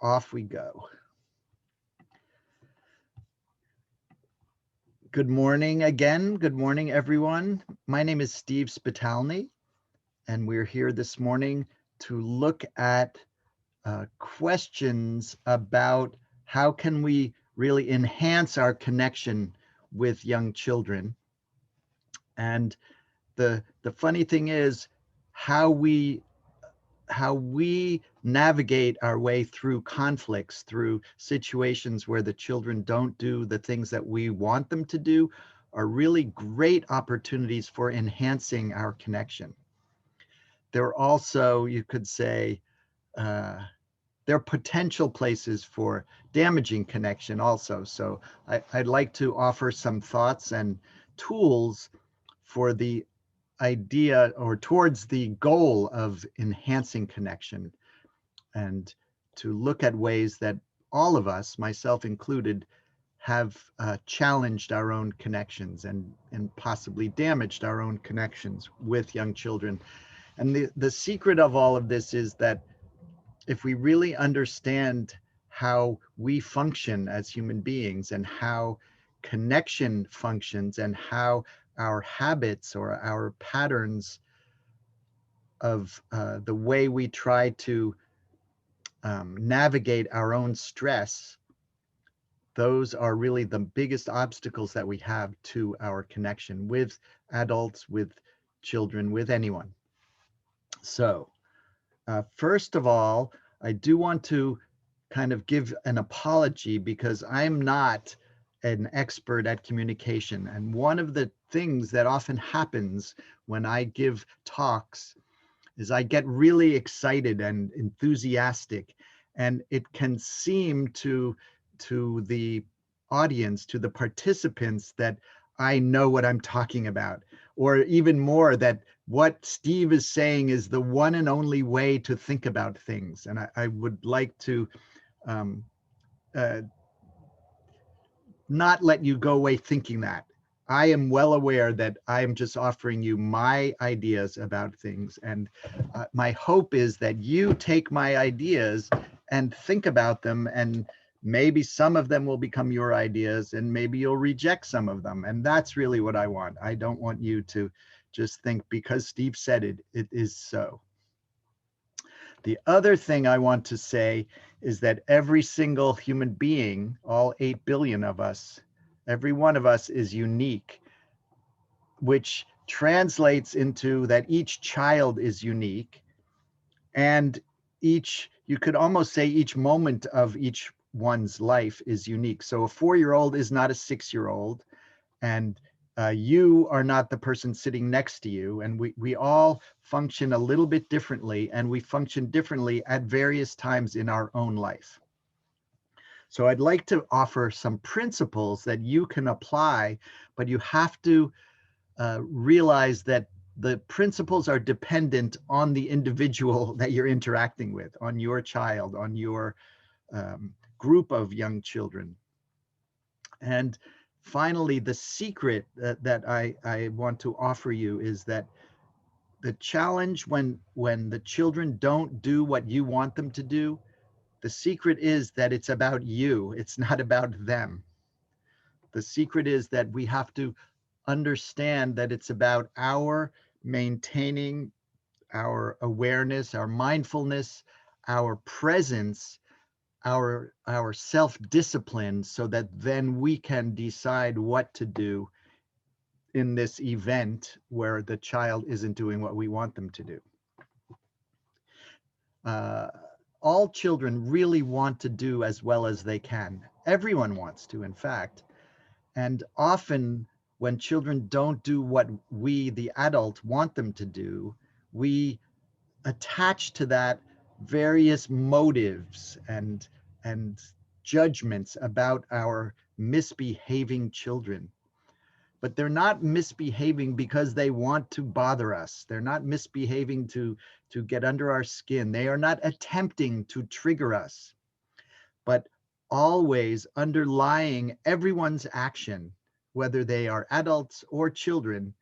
off we go. Good morning again. Good morning, everyone. My name is Steve Spitalny, and we're here this morning to look at questions about how can we really enhance our connection with young children. And the funny thing is how we navigate our way through conflicts, through situations where the children don't do the things that we want them to do, are really great opportunities for enhancing our connection. There are also, you could say, there are potential places for damaging connection also. So I'd like to offer some thoughts and tools for the idea or towards the goal of enhancing connection, and to look at ways that all of us, myself included, have challenged our own connections and possibly damaged our own connections with young children. And the secret of all of this is that if we really understand how we function as human beings and how connection functions and how our habits or our patterns of the way we try to navigate our own stress, those are really the biggest obstacles that we have to our connection with adults, with children, with anyone. So first of all, I do want to kind of give an apology because I'm not an expert at communication. And one of the things that often happens when I give talks is I get really excited and enthusiastic, and it can seem to the audience, to the participants, that I know what I'm talking about, or even more, that what Steve is saying is the one and only way to think about things. And I would like to not let you go away thinking that. I am well aware that I am just offering you my ideas about things. And my hope is that you take my ideas and think about them, and maybe some of them will become your ideas and maybe you'll reject some of them. And that's really what I want. I don't want you to just think because Steve said it, it is so. The other thing I want to say is that every single human being, all 8 billion of us, every one of us is unique, which translates into that each child is unique, and you could almost say each moment of each one's life is unique. So a 4-year-old is not a 6-year-old, and you are not the person sitting next to you. And we all function a little bit differently, and we function differently at various times in our own life. So I'd like to offer some principles that you can apply, but you have to realize that the principles are dependent on the individual that you're interacting with, on your child, on your group of young children. And finally, the secret that I want to offer you is that the challenge when the children don't do what you want them to do, the secret is that it's about you. It's not about them. The secret is that we have to understand that it's about our maintaining our awareness, our mindfulness, our presence, our self-discipline, so that then we can decide what to do in this event where the child isn't doing what we want them to do. All children really want to do as well as they can. Everyone wants to, in fact. And often when children don't do what we, the adult, want them to do, we attach to that various motives and judgments about our misbehaving children. But they're not misbehaving because they want to bother us. They're not misbehaving to get under our skin. They are not attempting to trigger us. But always underlying everyone's action, whether they are adults or children,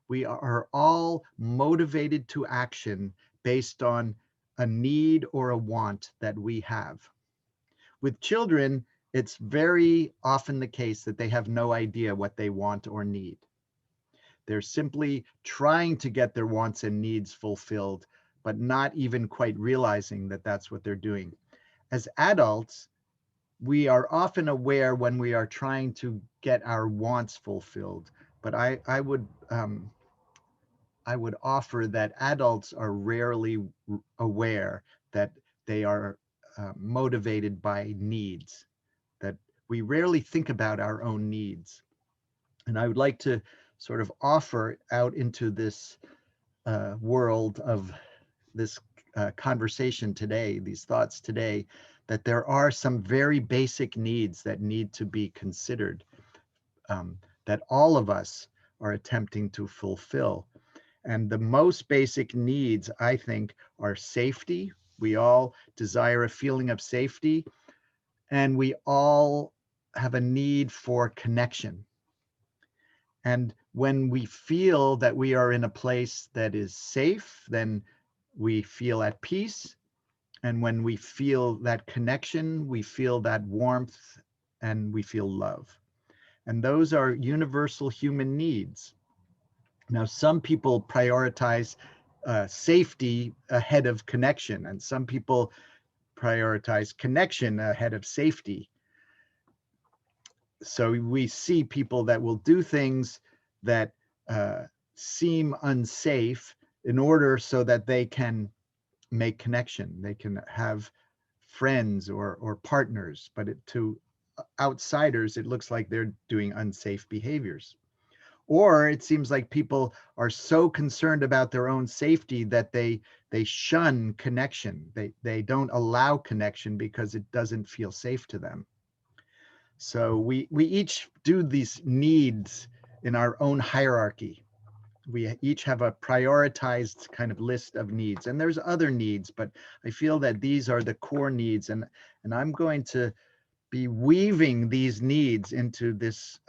we are all motivated to action based on a need or a want that we have. With children, it's very often the case that they have no idea what they want or need. They're simply trying to get their wants and needs fulfilled, but not even quite realizing that that's what they're doing. As adults, we are often aware when we are trying to get our wants fulfilled, but I would offer that adults are rarely aware that they are motivated by needs, that we rarely think about our own needs. And I would like to sort of offer out into this world of this conversation today, these thoughts today, that there are some very basic needs that need to be considered, that all of us are attempting to fulfill. And the most basic needs, I think, are safety. We all desire a feeling of safety, and we all have a need for connection. And when we feel that we are in a place that is safe, then we feel at peace. And when we feel that connection, we feel that warmth and we feel love. And those are universal human needs. Now, some people prioritize safety ahead of connection, and some people prioritize connection ahead of safety. So we see people that will do things that seem unsafe in order so that they can make connection. They can have friends or partners, but to outsiders, it looks like they're doing unsafe behaviors. Or it seems like people are so concerned about their own safety that they shun connection. They don't allow connection because it doesn't feel safe to them. So we each do these needs in our own hierarchy. We each have a prioritized kind of list of needs, and there's other needs, but I feel that these are the core needs, and I'm going to be weaving these needs into this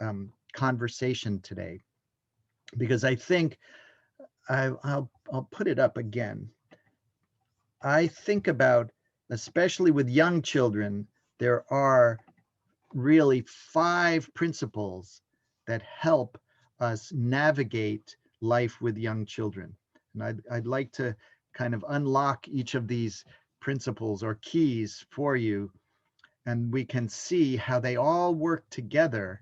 conversation today, because I think I'll put it up again. I think about, especially with young children, there are really 5 principles that help us navigate life with young children. And I'd like to kind of unlock each of these principles or keys for you, and we can see how they all work together.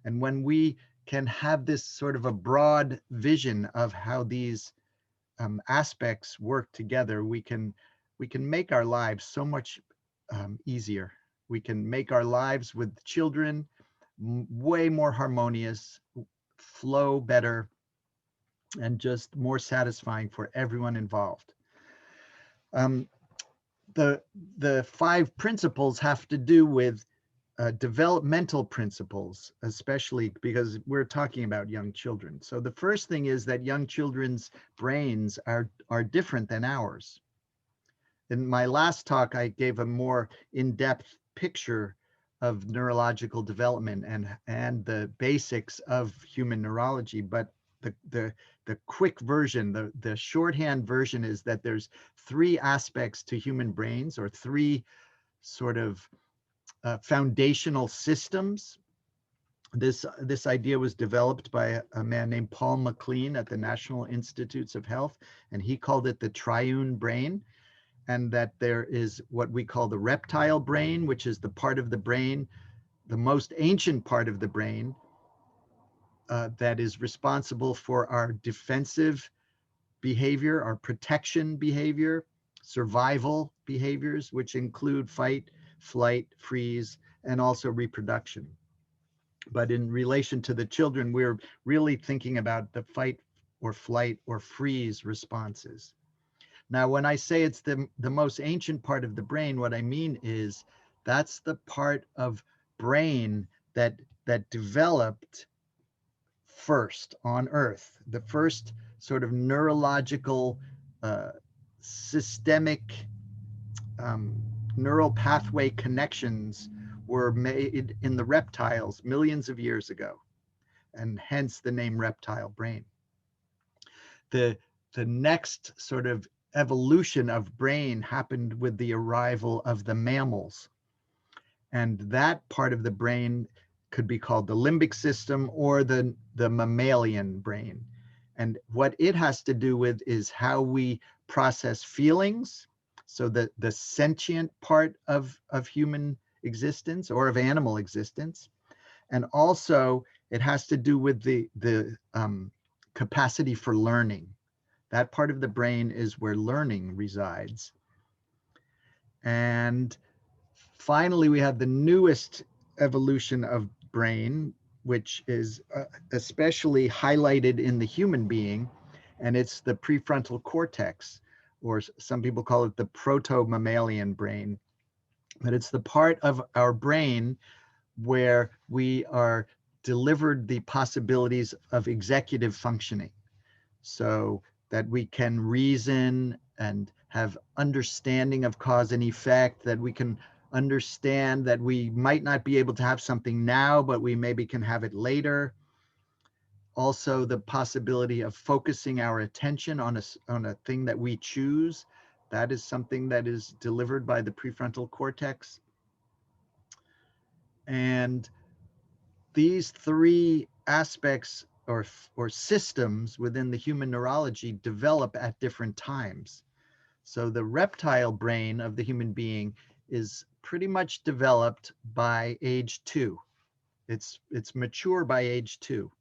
And when we can have this sort of a broad vision of how these aspects work together, we can make our lives so much easier. We can make our lives with children way more harmonious, flow better, and just more satisfying for everyone involved. Um, the 5 principles have to do with developmental principles, especially because we're talking about young children. So the first thing is that young children's brains are different than ours. In my last talk, I gave a more in-depth picture of neurological development and the basics of human neurology, but the quick version, the shorthand version is that there's 3 aspects to human brains, or 3 sort of foundational systems. This idea was developed by a man named Paul MacLean at the National Institutes of Health, and he called it the triune brain. And that there is what we call the reptile brain, which is the part of the brain, the most ancient part of the brain, that is responsible for our defensive behavior, our protection behavior, survival behaviors, which include fight, flight, freeze, and also reproduction. But in relation to the children, we're really thinking about the fight or flight or freeze responses. Now, when I say it's the most ancient part of the brain, what I mean is that's the part of brain that developed first on Earth. The first sort of neurological, systemic neural pathway connections were made in the reptiles millions of years ago, and hence the name reptile brain. The next sort of evolution of brain happened with the arrival of the mammals. And that part of the brain could be called the limbic system or the mammalian brain. And what it has to do with is how we process feelings. So the sentient part of human existence or of animal existence. And also it has to do with the capacity for learning. That part of the brain is where learning resides. And finally, we have the newest evolution of brain, which is especially highlighted in the human being, and it's the prefrontal cortex, or some people call it the proto-mammalian brain. But it's the part of our brain where we are delivered the possibilities of executive functioning, so that we can reason and have understanding of cause and effect, that we can understand that we might not be able to have something now, but we maybe can have it later. Also, the possibility of focusing our attention on a thing that we choose. That is something that is delivered by the prefrontal cortex. And these three aspects or systems within the human neurology develop at different times. So the reptile brain of the human being is pretty much developed by age 2. It's mature by age 2.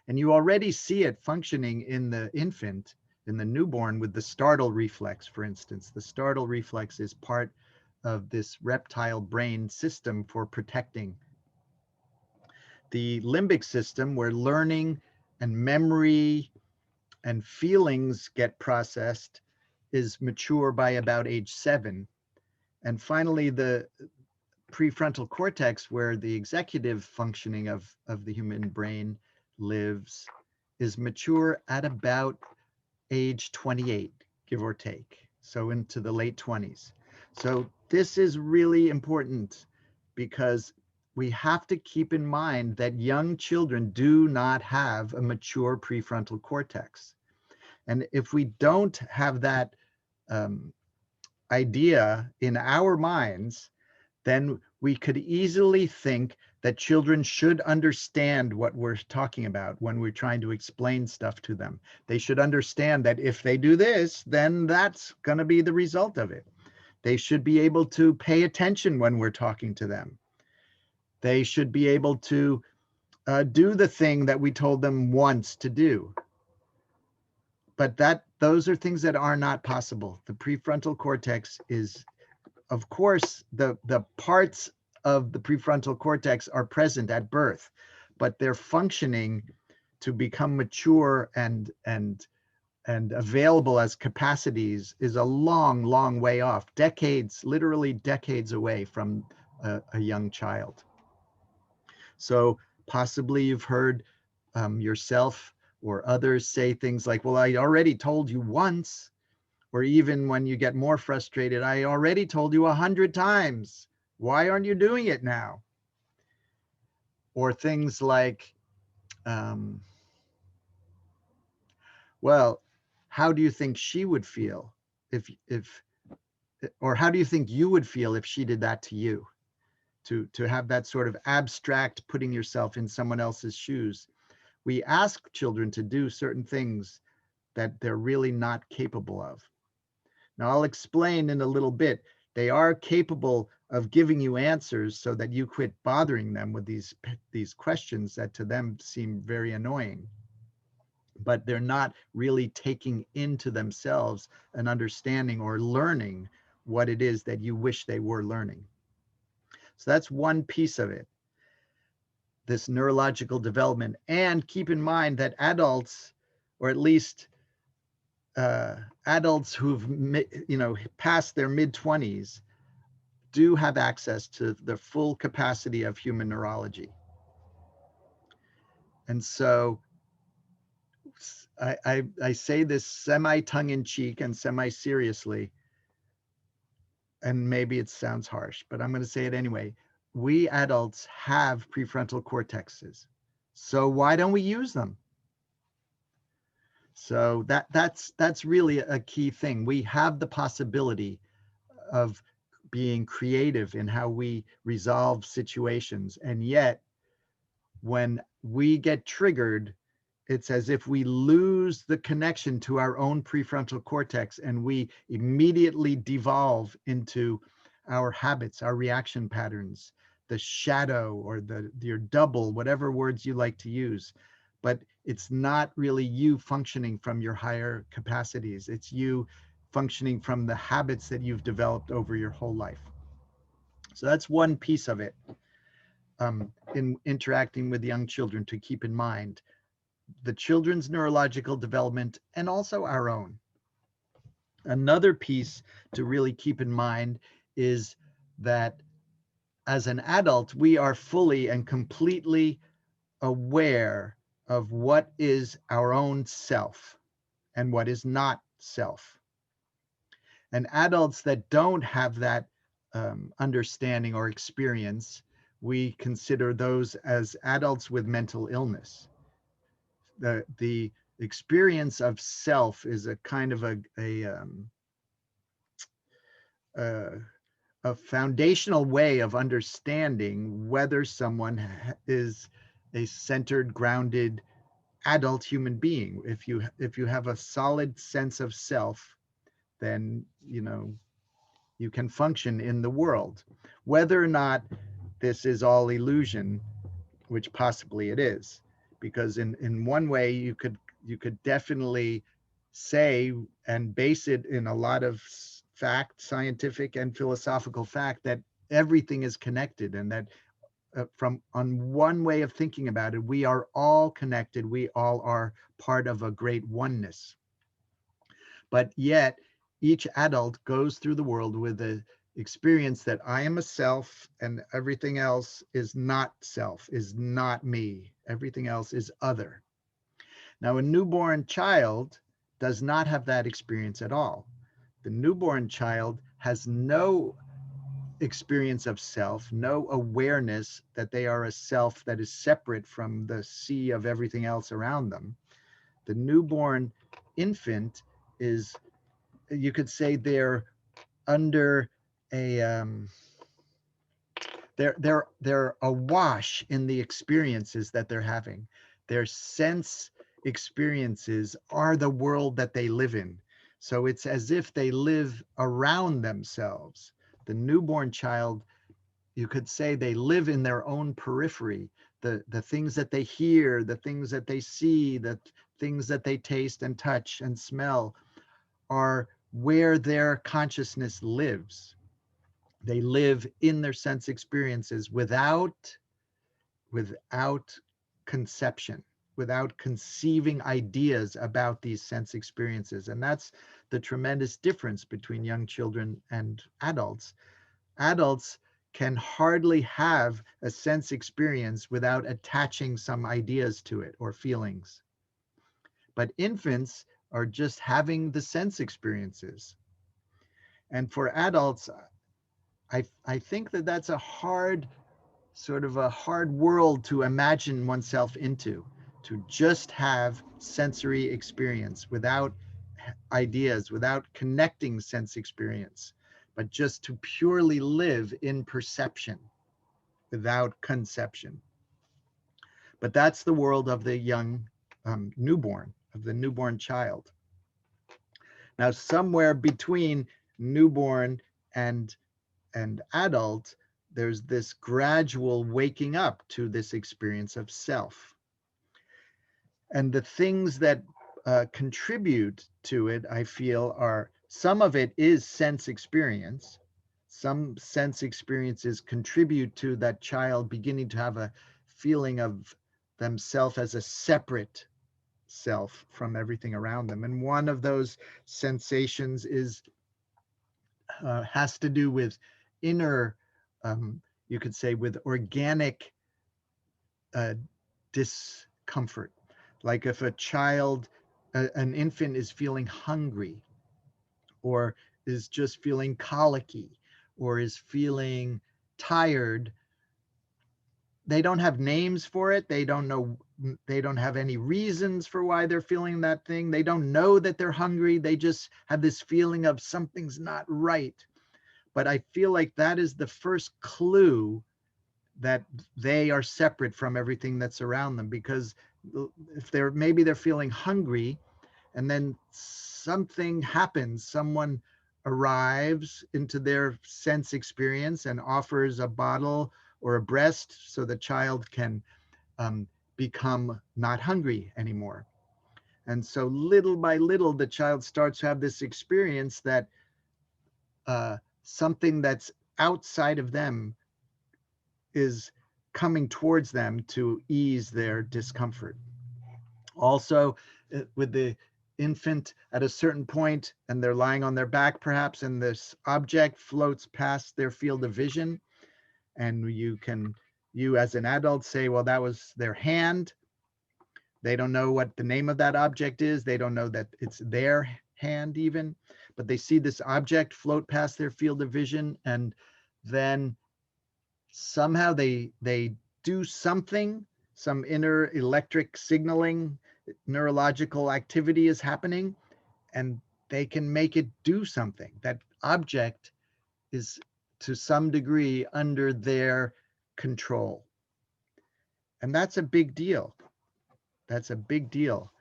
And you already see it functioning in the infant, in the newborn, with the startle reflex, for instance. The startle reflex is part of this reptile brain system for protecting. The limbic system, where learning and memory and feelings get processed, is mature by about age 7. And finally, the prefrontal cortex, where the executive functioning of the human brain lives, is mature at about age 28, give or take. So into the late 20s. So this is really important because we have to keep in mind that young children do not have a mature prefrontal cortex. And if we don't have that idea in our minds, then we could easily think that children should understand what we're talking about when we're trying to explain stuff to them. They should understand that if they do this, then that's going to be the result of it. They should be able to pay attention when we're talking to them. They should be able to do the thing that we told them once to do. But those are things that are not possible. The prefrontal cortex is, of course, the parts of the prefrontal cortex are present at birth, but their functioning to become mature and available as capacities is a long, long way off, decades, literally decades away from a young child. So possibly you've heard yourself or others say things like, well, I already told you once. Or even when you get more frustrated, I already told you 100 times. Why aren't you doing it now? Or things like, well, how do you think she would feel if, or how do you think you would feel if she did that to you? To have that sort of abstract putting yourself in someone else's shoes. We ask children to do certain things that they're really not capable of. Now, I'll explain in a little bit. They are capable of giving you answers so that you quit bothering them with these questions that to them seem very annoying. But they're not really taking into themselves an understanding or learning what it is that you wish they were learning. So that's one piece of it, this neurological development. And keep in mind that adults, or at least adults who've passed their mid-20s, do have access to the full capacity of human neurology. And so I say this semi-tongue-in-cheek and semi-seriously, and maybe it sounds harsh, but I'm going to say it anyway. We adults have prefrontal cortexes. So why don't we use them? So that's really a key thing. We have the possibility of being creative in how we resolve situations. And yet, when we get triggered, it's as if we lose the connection to our own prefrontal cortex and we immediately devolve into our habits, our reaction patterns, the shadow or your double, whatever words you like to use. But it's not really you functioning from your higher capacities. It's you functioning from the habits that you've developed over your whole life. So that's one piece of it, in interacting with young children, to keep in mind the children's neurological development and also our own. Another piece to really keep in mind is that as an adult, we are fully and completely aware of what is our own self and what is not self. And adults that don't have that understanding or experience, we consider those as adults with mental illness. The experience of self is a kind of a, a foundational way of understanding whether someone is a centered, grounded adult human being. If you have a solid sense of self, then you can function in the world. Whether or not this is all illusion, which possibly it is, because in one way you could definitely say and base it in a lot of fact, scientific and philosophical fact, that everything is connected, and that from on one way of thinking about it, we are all connected, we all are part of a great oneness. But yet each adult goes through the world with the experience that I am a self and everything else is not self, is not me. Everything else is other. Now, a newborn child does not have that experience at all. The newborn child has no experience of self, no awareness that they are a self that is separate from the sea of everything else around them. The newborn infant is, you could say, they're under a they're awash in the experiences that they're having. Their sense experiences are the world that they live in. So it's as if they live around themselves. The newborn child, you could say, they live in their own periphery. The things that they hear, the things that they see, the things that they taste and touch and smell are where their consciousness lives. They live in their sense experiences without conception, without conceiving ideas about these sense experiences. And that's the tremendous difference between young children and adults. Adults can hardly have a sense experience without attaching some ideas to it or feelings. But infants are just having the sense experiences. And for adults, I think that that's a hard world to imagine oneself into, to just have sensory experience without ideas, without connecting sense experience, but just to purely live in perception without conception. But that's the world of the young newborn, of the newborn child. Now, somewhere between newborn and adult, there's this gradual waking up to this experience of self. And the things that contribute to it, I feel, are, some of it is sense experience. Some sense experiences contribute to that child beginning to have a feeling of themselves as a separate self from everything around them. And one of those sensations is has to do with inner, you could say, with organic uh, discomfort. Like if a child, an infant is feeling hungry, or is just feeling colicky, or is feeling tired, they don't have names for it. They don't know, they don't have any reasons for why they're feeling that thing. They don't know that they're hungry. They just have this feeling of something's not right. but I feel like that is the first clue that they are separate from everything that's around them. Because if maybe they're feeling hungry, and then something happens, someone arrives into their sense experience and offers a bottle or a breast so the child can um, become not hungry anymore. And so little by little, the child starts to have this experience that something that's outside of them is coming towards them to ease their discomfort. Also, with the infant at a certain point, and they're lying on their back perhaps, and this object floats past their field of vision, and you as an adult say, well, that was their hand. They don't know what the name of that object is. They don't know that it's their hand even, but they see this object float past their field of vision, and then somehow they do something, some inner electric signaling, neurological activity is happening, and they can make it do something. That object is to some degree under their control. And that's a big deal. That's a big deal.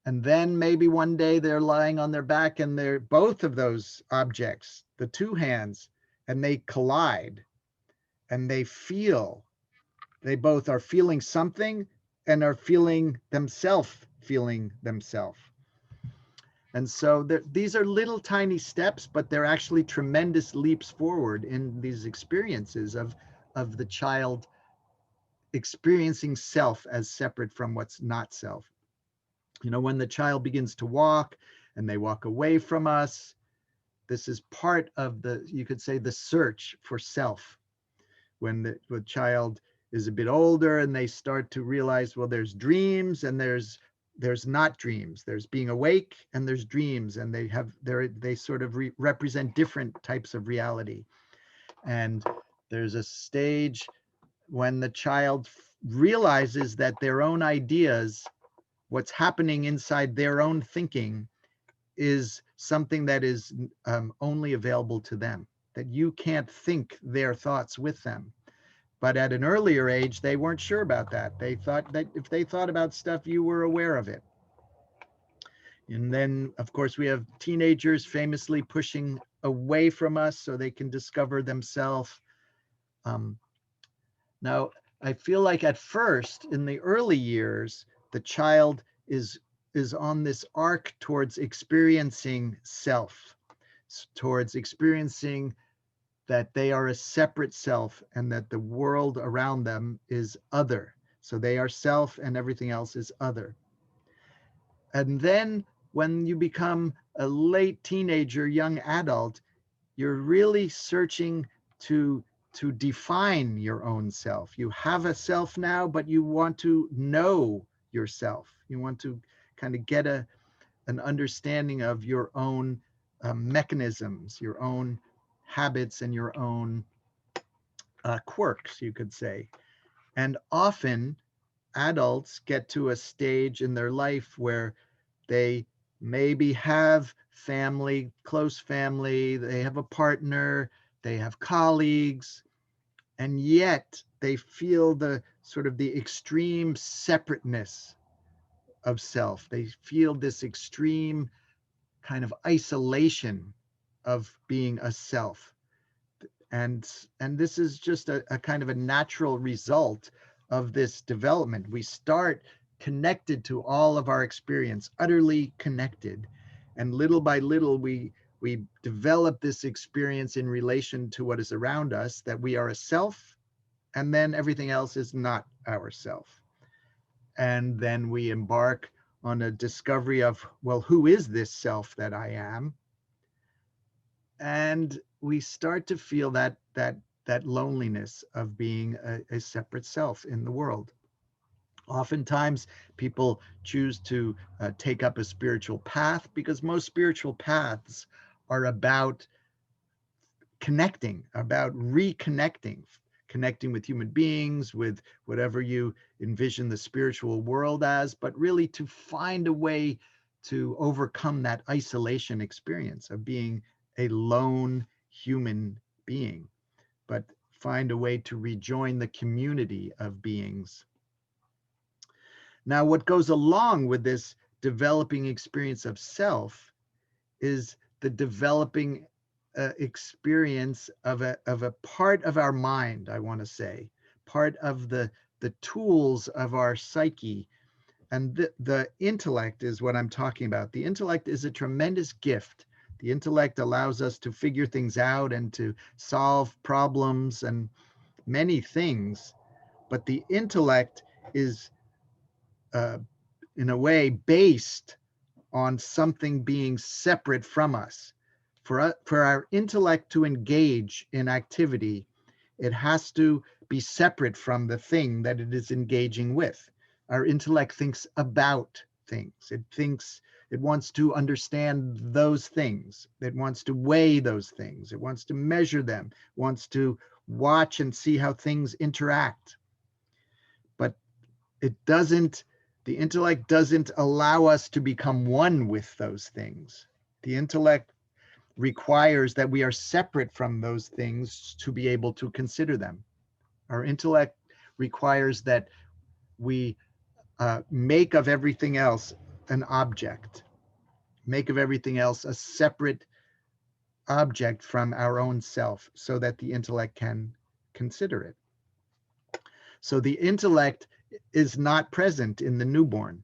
And then maybe one day they're lying on their back and they're both of those objects, the two hands, and they collide and they both are feeling something and are feeling themselves. And so these are little tiny steps, but they're actually tremendous leaps forward in these experiences of the child experiencing self as separate from what's not self. When the child begins to walk and they walk away from us, this is part of you could say, the search for self. When the child is a bit older and they start to realize, well, there's dreams and there's not dreams. There's being awake and there's dreams, and they sort of represent different types of reality. And there's a stage when the child realizes that their own ideas, what's happening inside their own thinking, is something that is only available to them, that you can't think their thoughts with them. But at an earlier age, they weren't sure about that. They thought that if they thought about stuff, you were aware of it. And then, of course, we have teenagers famously pushing away from us so they can discover themselves. Now, I feel like at first, in the early years, the child is on this arc towards experiencing self, towards experiencing that they are a separate self and that the world around them is other. So they are self and everything else is other. And then when you become a late teenager, young adult, you're really searching to define your own self. You have a self now, but you want to know yourself. You want to kind of get an understanding of your own mechanisms, your own habits, and your own quirks, you could say. And often adults get to a stage in their life where they maybe have family, close family, they have a partner, they have colleagues, and yet they feel the sort of the extreme separateness of self. They feel this extreme kind of isolation of being a self. And this is just a kind of a natural result of this development. We start connected to all of our experience, utterly connected, and little by little we develop this experience in relation to what is around us, that we are a self, and then everything else is not our self. And then we embark on a discovery of, well, who is this self that I am? And we start to feel that loneliness of being a separate self in the world. Oftentimes, people choose to take up a spiritual path because most spiritual paths are about connecting, about reconnecting, connecting with human beings, with whatever you envision the spiritual world as, but really to find a way to overcome that isolation experience of being a lone human being, but find a way to rejoin the community of beings. Now, what goes along with this developing experience of self is the developing experience of a part of our mind, I want to say, part of the tools of our psyche. And the intellect is what I'm talking about. The intellect is a tremendous gift. The intellect allows us to figure things out and to solve problems and many things. But the intellect is, uh, in a way, based on something being separate from us. For our intellect to engage in activity, it has to be separate from the thing that it is engaging with. Our intellect thinks about things. It wants to understand those things. It wants to weigh those things. It wants to measure them, wants to watch and see how things interact. But the intellect doesn't allow us to become one with those things. The intellect requires that we are separate from those things to be able to consider them. Our intellect requires that we make of everything else an object, make of everything else a separate object from our own self so that the intellect can consider it. So the intellect is not present in the newborn,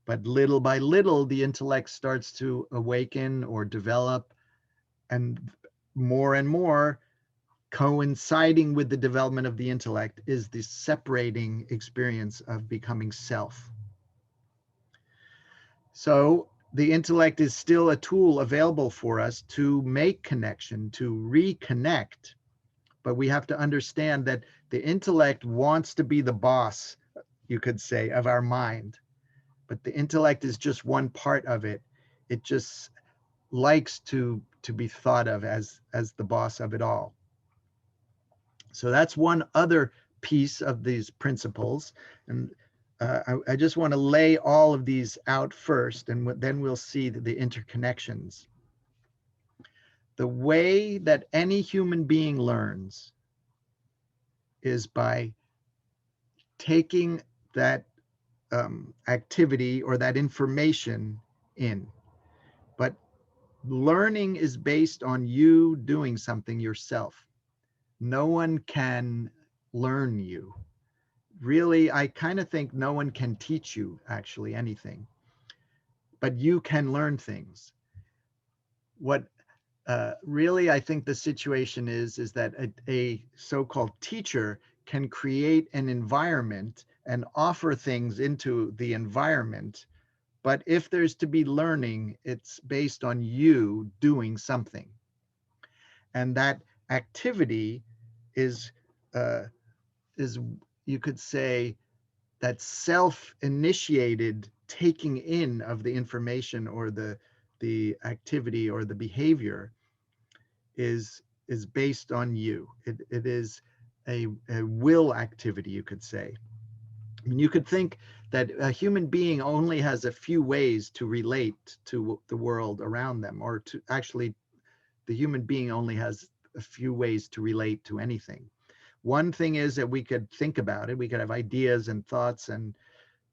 but little by little, the intellect starts to awaken or develop, and more coinciding with the development of the intellect is the separating experience of becoming self. So the intellect is still a tool available for us to make connection, to reconnect, but we have to understand that the intellect wants to be the boss, you could say, of our mind. But the intellect is just one part of it. It just likes to be thought of as the boss of it all. So that's one other piece of these principles. And I just want to lay all of these out first, and then we'll see the interconnections. The way that any human being learns is by taking that activity or that information in. But learning is based on you doing something yourself. No one can learn you. Really, I kind of think no one can teach you actually anything, but you can learn things. What really I think the situation is that a so-called teacher can create an environment and offer things into the environment. But if there's to be learning, it's based on you doing something. And that activity is, uh, is you could say, that self-initiated taking in of the information or the activity or the behavior is based on you. It is a will activity, you could say. I mean, you could think that a human being only has a few ways to relate to the world around them, or to actually, the human being only has a few ways to relate to anything. One thing is that we could think about it. We could have ideas and thoughts and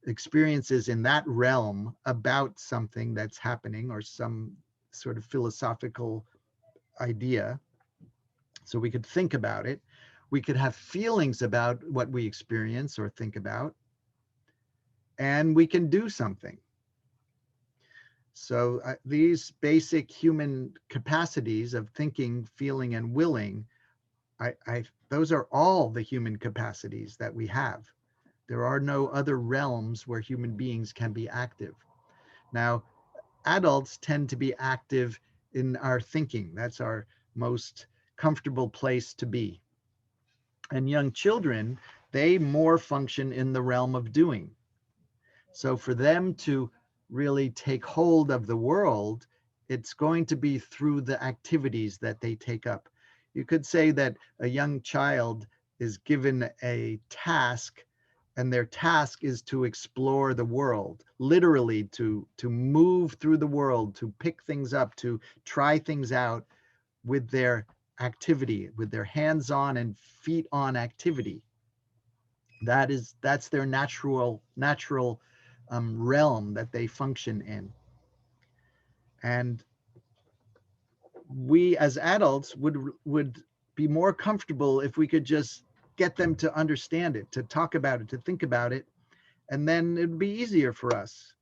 experiences in that realm about something that's happening or some sort of philosophical idea. So we could think about it. We could have feelings about what we experience or think about, and we can do something. So these basic human capacities of thinking, feeling, and willing, those are all the human capacities that we have. There are no other realms where human beings can be active. Now, adults tend to be active in our thinking. That's our most comfortable place to be. And young children, they more function in the realm of doing. So for them to really take hold of the world, it's going to be through the activities that they take up. You could say that a young child is given a task, and their task is to explore the world, literally to move through the world, to pick things up, to try things out with their activity, with their hands-on and feet-on activity. That's their natural realm that they function in. And we as adults would be more comfortable if we could just get them to understand it, to talk about it, to think about it, and then it'd be easier for us.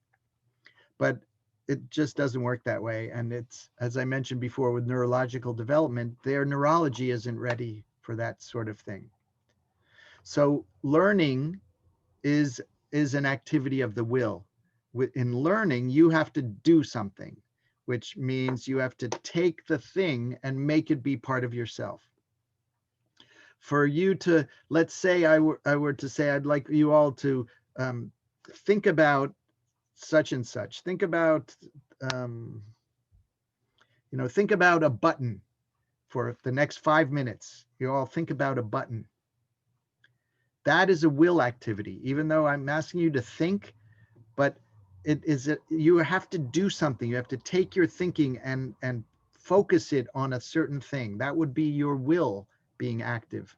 But it just doesn't work that way. And it's, as I mentioned before, with neurological development, their neurology isn't ready for that sort of thing. So learning is an activity of the will. In learning, you have to do something, which means you have to take the thing and make it be part of yourself. For you to, let's say I were to say, I'd like you all to think about such and such. Think about, think about a button for the next 5 minutes. You all think about a button. That is a will activity, even though I'm asking you to think, but you have to do something. You have to take your thinking and focus it on a certain thing. That would be your will being active.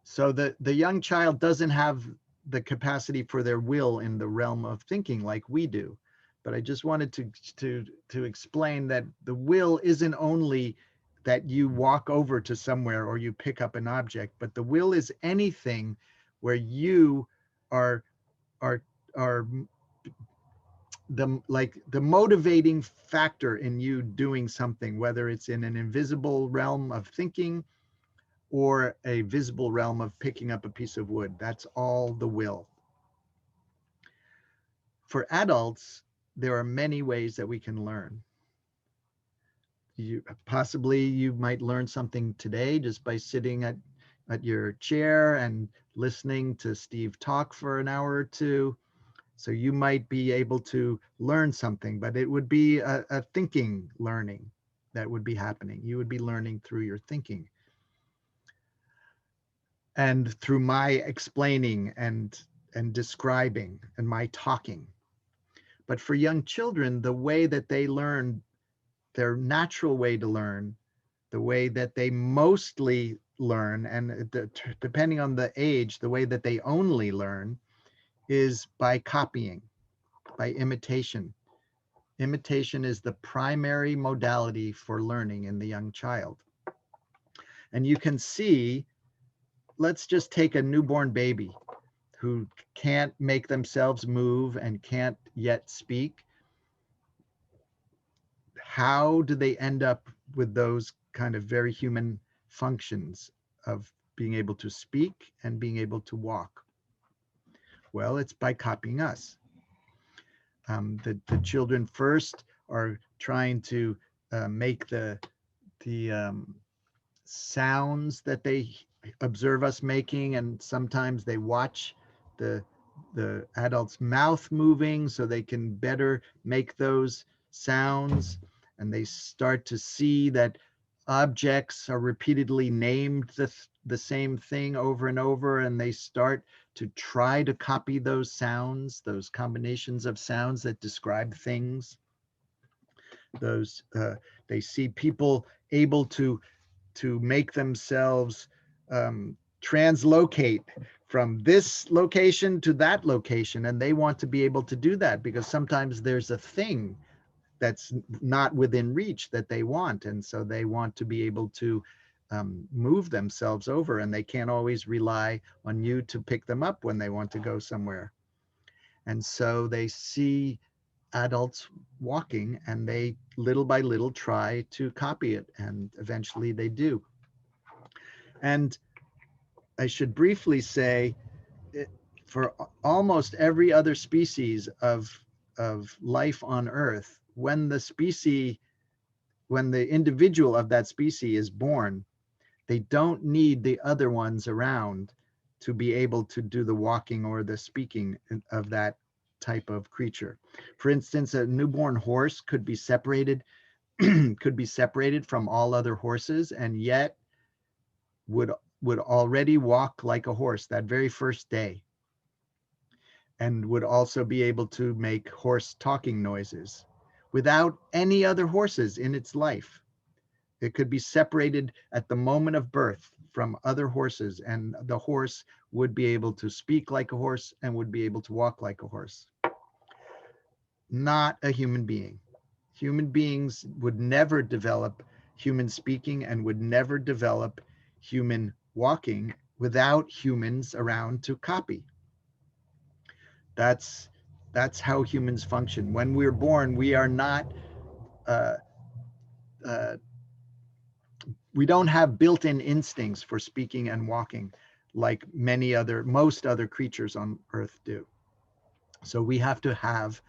So the young child doesn't have the capacity for their will in the realm of thinking like we do. But I just wanted to explain that the will isn't only that you walk over to somewhere or you pick up an object, but the will is anything where you are are are the motivating factor in you doing something, whether it's in an invisible realm of thinking or a visible realm of picking up a piece of wood. That's all the will. For adults, there are many ways that we can learn. You might learn something today just by sitting at your chair and listening to Steve talk for an hour or two. So you might be able to learn something, but it would be a thinking learning that would be happening. You would be learning through your thinking and through my explaining and describing and my talking. But for young children, the way that they learn, their natural way to learn, the way that they mostly learn, and depending on the age, the way that they only learn is by copying, by imitation. Imitation is the primary modality for learning in the young child. And you can see, let's just take a newborn baby who can't make themselves move and can't yet speak. How do they end up with those kind of very human functions of being able to speak and being able to walk? Well, it's by copying us. The children first are trying to make the sounds that they observe us making, and sometimes they watch the adult's mouth moving so they can better make those sounds, and they start to see that objects are repeatedly named the same thing over and over, and they start to try to copy those sounds, those combinations of sounds that describe things. Those they see people able to make themselves translocate from this location to that location, and they want to be able to do that because sometimes there's a thing that's not within reach that they want, and so they want to be able to move themselves over, and they can't always rely on you to pick them up when they want to go somewhere. And so they see adults walking, and they little by little try to copy it, and eventually they do. And I should briefly say, for almost every other species of life on Earth, when the individual of that species is born, they don't need the other ones around to be able to do the walking or the speaking of that type of creature. For instance, a newborn horse could be separated from all other horses, and yet would already walk like a horse that very first day, and would also be able to make horse talking noises without any other horses in its life. It could be separated at the moment of birth from other horses, and the horse would be able to speak like a horse and would be able to walk like a horse. Not a human being. Human beings would never develop human speaking and would never develop human walking without humans around to copy. That's how humans function. When we're born, we are not uh, uh, we don't have built-in instincts for speaking and walking like most other creatures on Earth do. So we have to have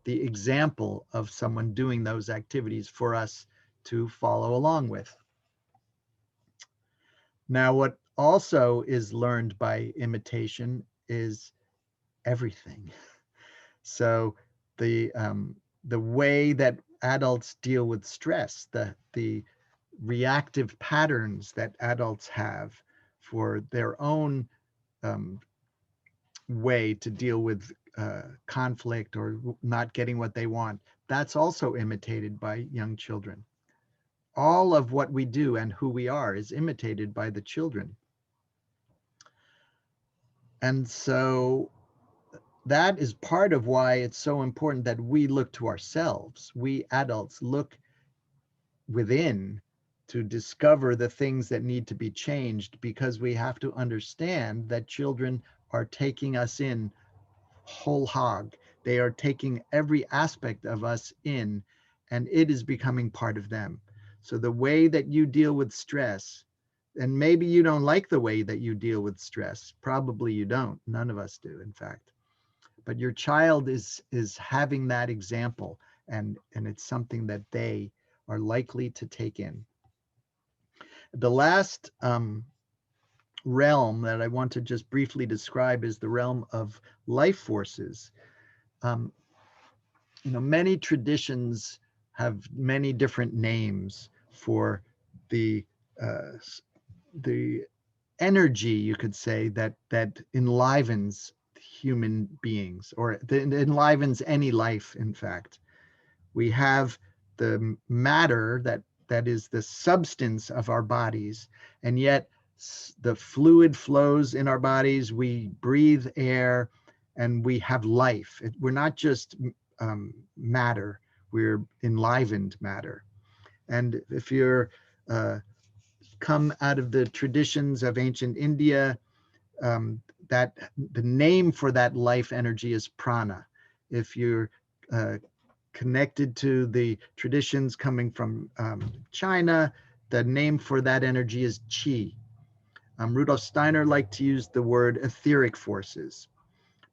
the example of someone doing those activities for us to follow along with. Now, what also is learned by imitation is everything. So the way that adults deal with stress, the reactive patterns that adults have for their own way to deal with conflict or not getting what they want, that's also imitated by young children. All of what we do and who we are is imitated by the children. And so that is part of why it's so important that we look to ourselves. We adults look within to discover the things that need to be changed, because we have to understand that children are taking us in whole hog. They are taking every aspect of us in, and it is becoming part of them. So the way that you deal with stress, and maybe you don't like the way that you deal with stress, probably you don't, none of us do, in fact, but your child is having that example, and it's something that they are likely to take in. The last realm that I want to just briefly describe is the realm of life forces. Um, many traditions have many different names for the uh, the energy, you could say, that enlivens human beings, or that enlivens any life. In fact, we have the matter that is the substance of our bodies, and yet the fluid flows in our bodies. We breathe air, and we have life. We're not just matter, we're enlivened matter. And if you're come out of the traditions of ancient India, that the name for that life energy is prana. If you're connected to the traditions coming from China, the name for that energy is qi. Rudolf Steiner liked to use the word etheric forces,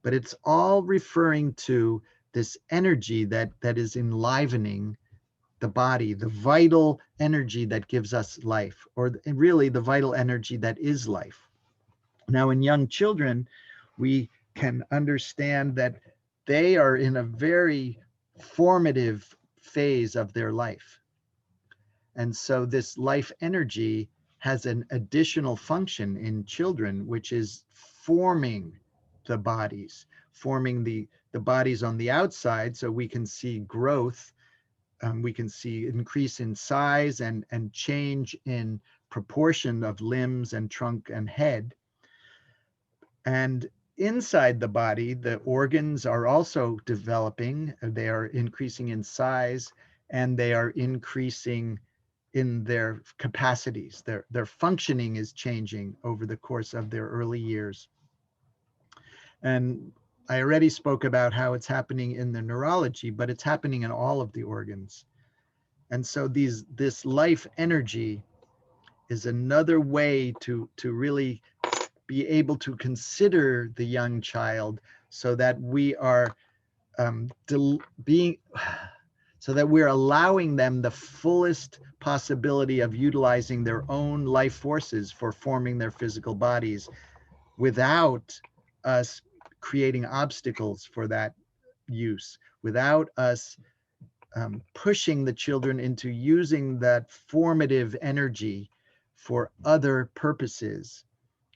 but it's all referring to this energy that is enlivening the body, the vital energy that gives us life, or really the vital energy that is life. Now, in young children, we can understand that they are in a very formative phase of their life. And so this life energy has an additional function in children, which is forming the bodies, forming the bodies on the outside, so we can see growth. We can see increase in size and change in proportion of limbs and trunk and head. And inside the body, the organs are also developing. They are increasing in size, and they are increasing in their capacities. Their functioning is changing over the course of their early years. And I already spoke about how it's happening in the neurology, but it's happening in all of the organs. And so this life energy is another way to really be able to consider the young child, so that we are so that we're allowing them the fullest possibility of utilizing their own life forces for forming their physical bodies, without us creating obstacles for that use, without us pushing the children into using that formative energy for other purposes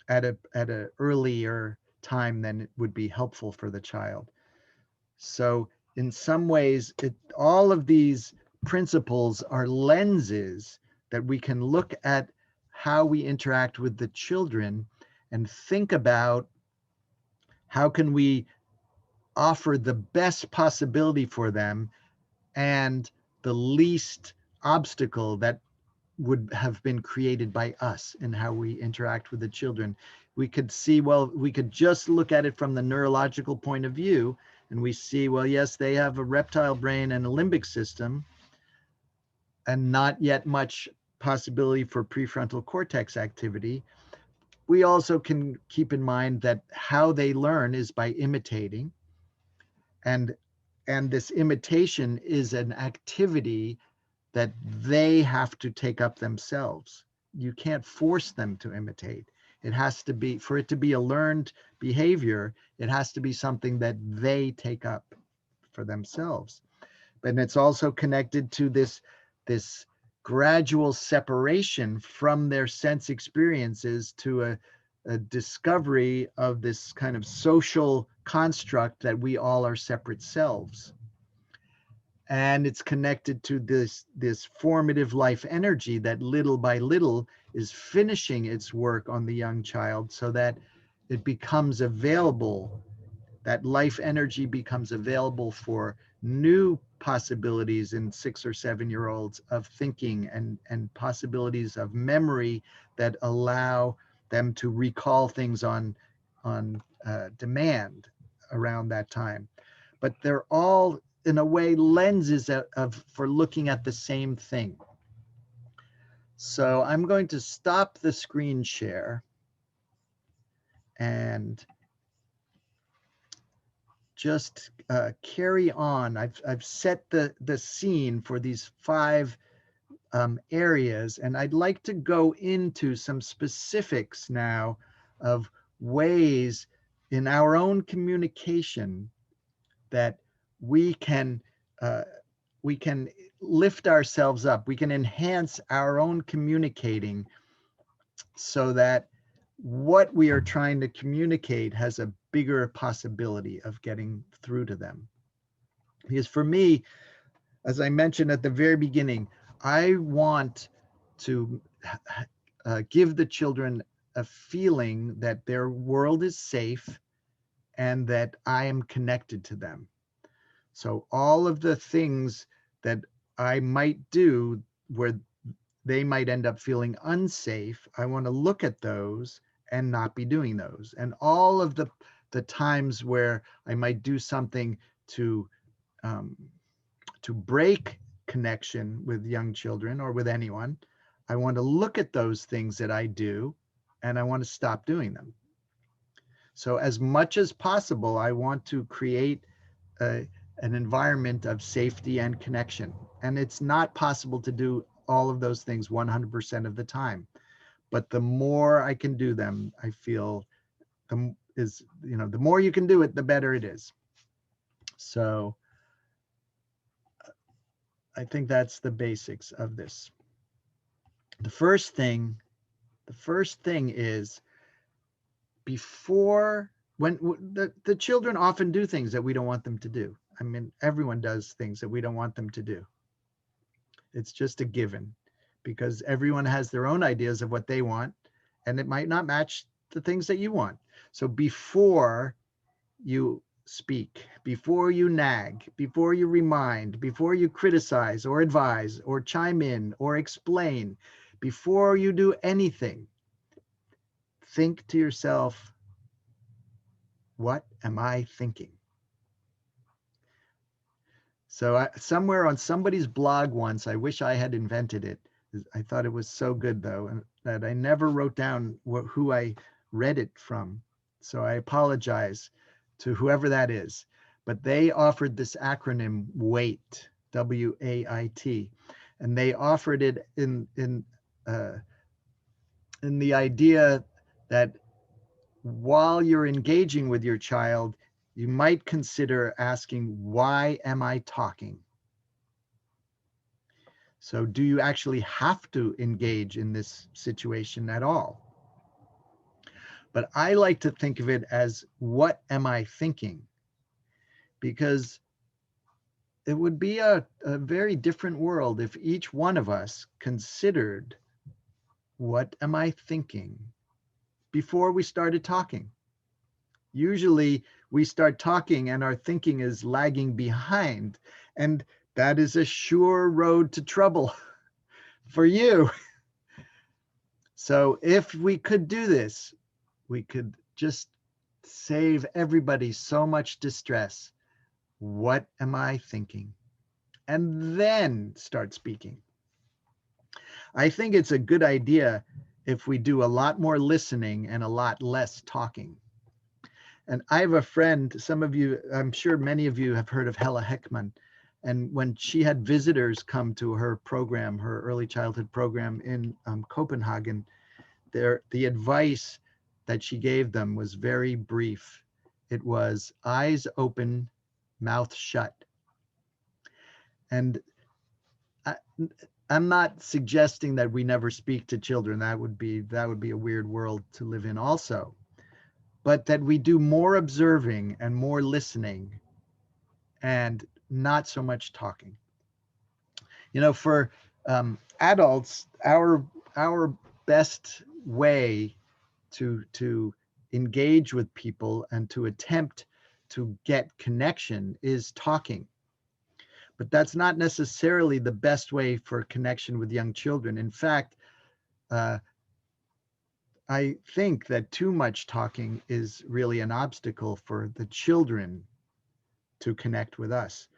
at a earlier time than it would be helpful for the child. So in some ways, all of these principles are lenses that we can look at how we interact with the children and think about how can we offer the best possibility for them and the least obstacle that would have been created by us in how we interact with the children. We could see, well, we could just look at it from the neurological point of view, and we see, well, yes, they have a reptile brain and a limbic system, and not yet much possibility for prefrontal cortex activity. We also can keep in mind that how they learn is by imitating, and this imitation is an activity that they have to take up themselves. You can't force them to imitate. It has to be, for it to be a learned behavior, it has to be something that they take up for themselves. But it's also connected to this gradual separation from their sense experiences to a discovery of this kind of social construct that we all are separate selves. And it's connected to this formative life energy that little by little is finishing its work on the young child, so that it becomes available, that life energy becomes available for new possibilities in 6 or 7 year olds of thinking, and possibilities of memory that allow them to recall things on demand around that time. But they're all, in a way, lenses for looking at the same thing. So I'm going to stop the screen share and just carry on. I've set the scene for these 5 areas, and I'd like to go into some specifics now of ways in our own communication that we can lift ourselves up. We can enhance our own communicating so that what we are trying to communicate has a bigger possibility of getting through to them. Because for me, as I mentioned at the very beginning, I want to give the children a feeling that their world is safe and that I am connected to them. So all of the things that I might do where they might end up feeling unsafe, I want to look at those and not be doing those. And all of the times where I might do something to break connection with young children or with anyone, I want to look at those things that I do and I want to stop doing them. So as much as possible, I want to create an environment of safety and connection. And it's not possible to do all of those things 100% of the time. But the more I can do them, I feel the more you can do it, the better it is. So I think that's the basics of this. The first thing is, before, when the children often do things that we don't want them to do. I mean, everyone does things that we don't want them to do. It's just a given, because everyone has their own ideas of what they want, and it might not match the things that you want. So before you speak, before you nag, before you remind, before you criticize or advise or chime in or explain, before you do anything, think to yourself, what am I thinking? So somewhere on somebody's blog once, I wish I had invented it. I thought it was so good, though, and that I never wrote down who I read it from. So I apologize to whoever that is. But they offered this acronym WAIT, W-A-I-T, and they offered it in the idea that while you're engaging with your child, you might consider asking, why am I talking? So do you actually have to engage in this situation at all? But I like to think of it as, what am I thinking? Because it would be a very different world if each one of us considered, what am I thinking, before we started talking. Usually we start talking and our thinking is lagging behind, and that is a sure road to trouble for you. So if we could do this, we could just save everybody so much distress. What am I thinking? And then start speaking. I think it's a good idea if we do a lot more listening and a lot less talking. And I have a friend, some of you, I'm sure many of you have heard of Hella Heckman. And when she had visitors come to her program, her early childhood program in Copenhagen, the advice that she gave them was very brief. It was eyes open, mouth shut. And I'm not suggesting that we never speak to children. That would be a weird world to live in also. But that we do more observing and more listening and not so much talking. You know, for adults, our best way to engage with people and to attempt to get connection is talking. But that's not necessarily the best way for connection with young children. In fact, I think that too much talking is really an obstacle for the children to connect with us.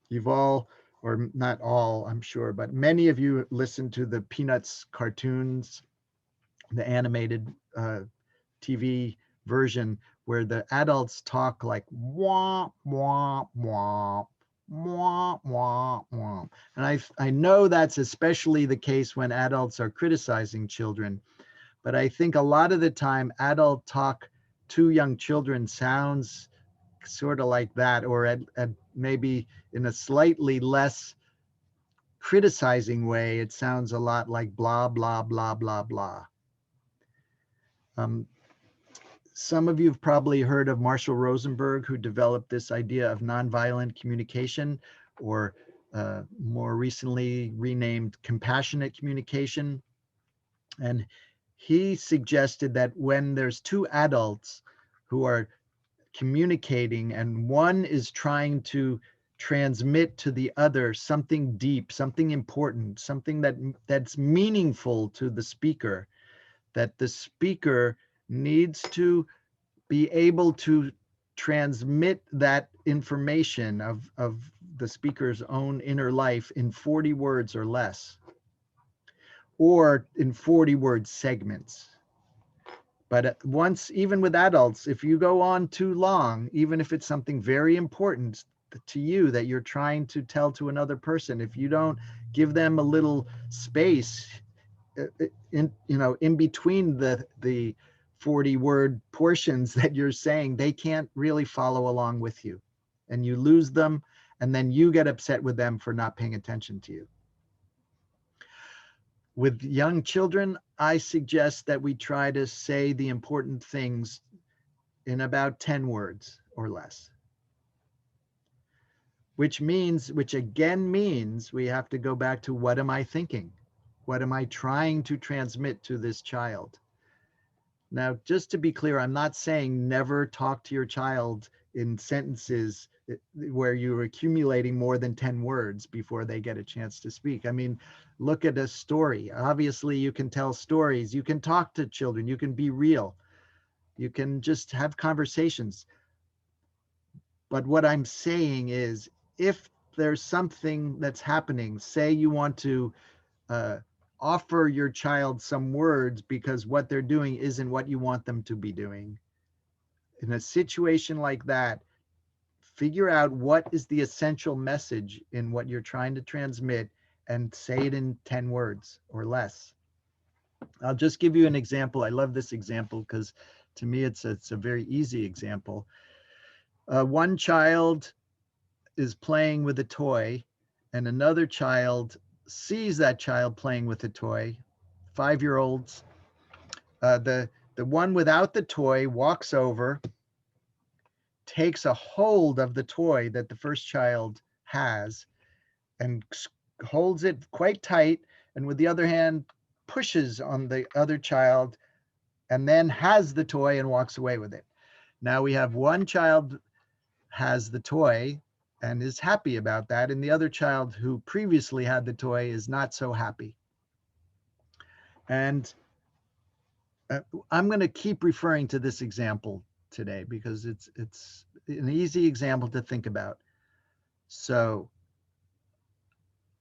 You've all, or not all, I'm sure, but many of you listen to the Peanuts cartoons, the animated TV version where the adults talk like wah, wah, wah, wah, wah, wah. And I know that's especially the case when adults are criticizing children, but I think a lot of the time adult talk to young children sounds sort of like that, or at maybe in a slightly less criticizing way, it sounds a lot like blah, blah, blah, blah, blah. Some of you have probably heard of Marshall Rosenberg, who developed this idea of nonviolent communication, or more recently renamed compassionate communication. And he suggested that when there's two adults who are communicating and one is trying to transmit to the other something deep, something important, something that's meaningful to the speaker, that the speaker needs to be able to transmit that information of the speaker's own inner life in 40 words or less, or in 40 word segments. But once, even with adults, if you go on too long, even if it's something very important to you that you're trying to tell to another person, if you don't give them a little space in between the 40 word portions that you're saying, they can't really follow along with you, and you lose them, and then you get upset with them for not paying attention to you. With young children, I suggest that we try to say the important things in about 10 words or less, which again means we have to go back to, what am I thinking? What am I trying to transmit to this child? Now, just to be clear, I'm not saying never talk to your child in sentences where you're accumulating more than 10 words before they get a chance to speak. I mean, look at a story. Obviously, you can tell stories. You can talk to children. You can be real. You can just have conversations. But what I'm saying is, if there's something that's happening, say you want to offer your child some words because what they're doing isn't what you want them to be doing. In a situation like that, figure out what is the essential message in what you're trying to transmit and say it in 10 words or less. I'll just give you an example. I love this example because to me it's a very easy example. One child is playing with a toy and another child sees that child playing with a toy, 5-year-olds. The one without the toy walks over, takes a hold of the toy that the first child has and holds it quite tight, and with the other hand pushes on the other child, and then has the toy and walks away with it. Now we have one child has the toy and is happy about that, and the other child who previously had the toy is not so happy. And I'm going to keep referring to this example today because it's an easy example to think about. So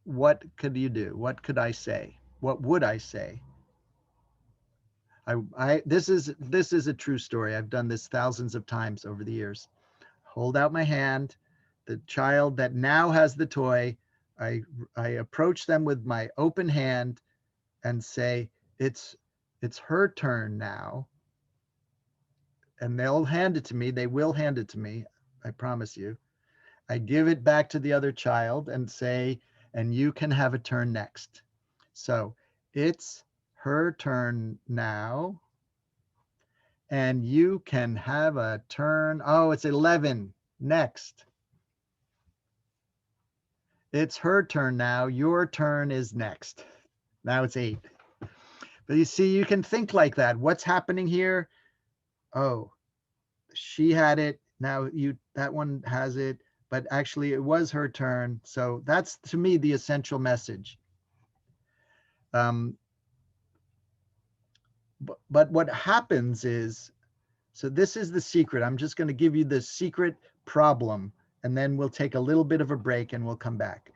what could you do? What could I say? What would I say? This is a true story. I've done this thousands of times over the years. Hold out my hand. The child that now has the toy, I approach them with my open hand and say, it's her turn now. And they'll hand it to me. They will hand it to me. I promise you. I give it back to the other child and say, and you can have a turn next. So it's her turn now. And you can have a turn. Oh, it's 11 next. It's her turn now. Your turn is next. Now it's 8. But you see, you can think like that. What's happening here? Oh, she had it. Now that one has it. But actually it was her turn. So that's, to me, the essential message. But what happens is, so this is the secret. I'm just going to give you the secret problem, and then we'll take a little bit of a break and we'll come back.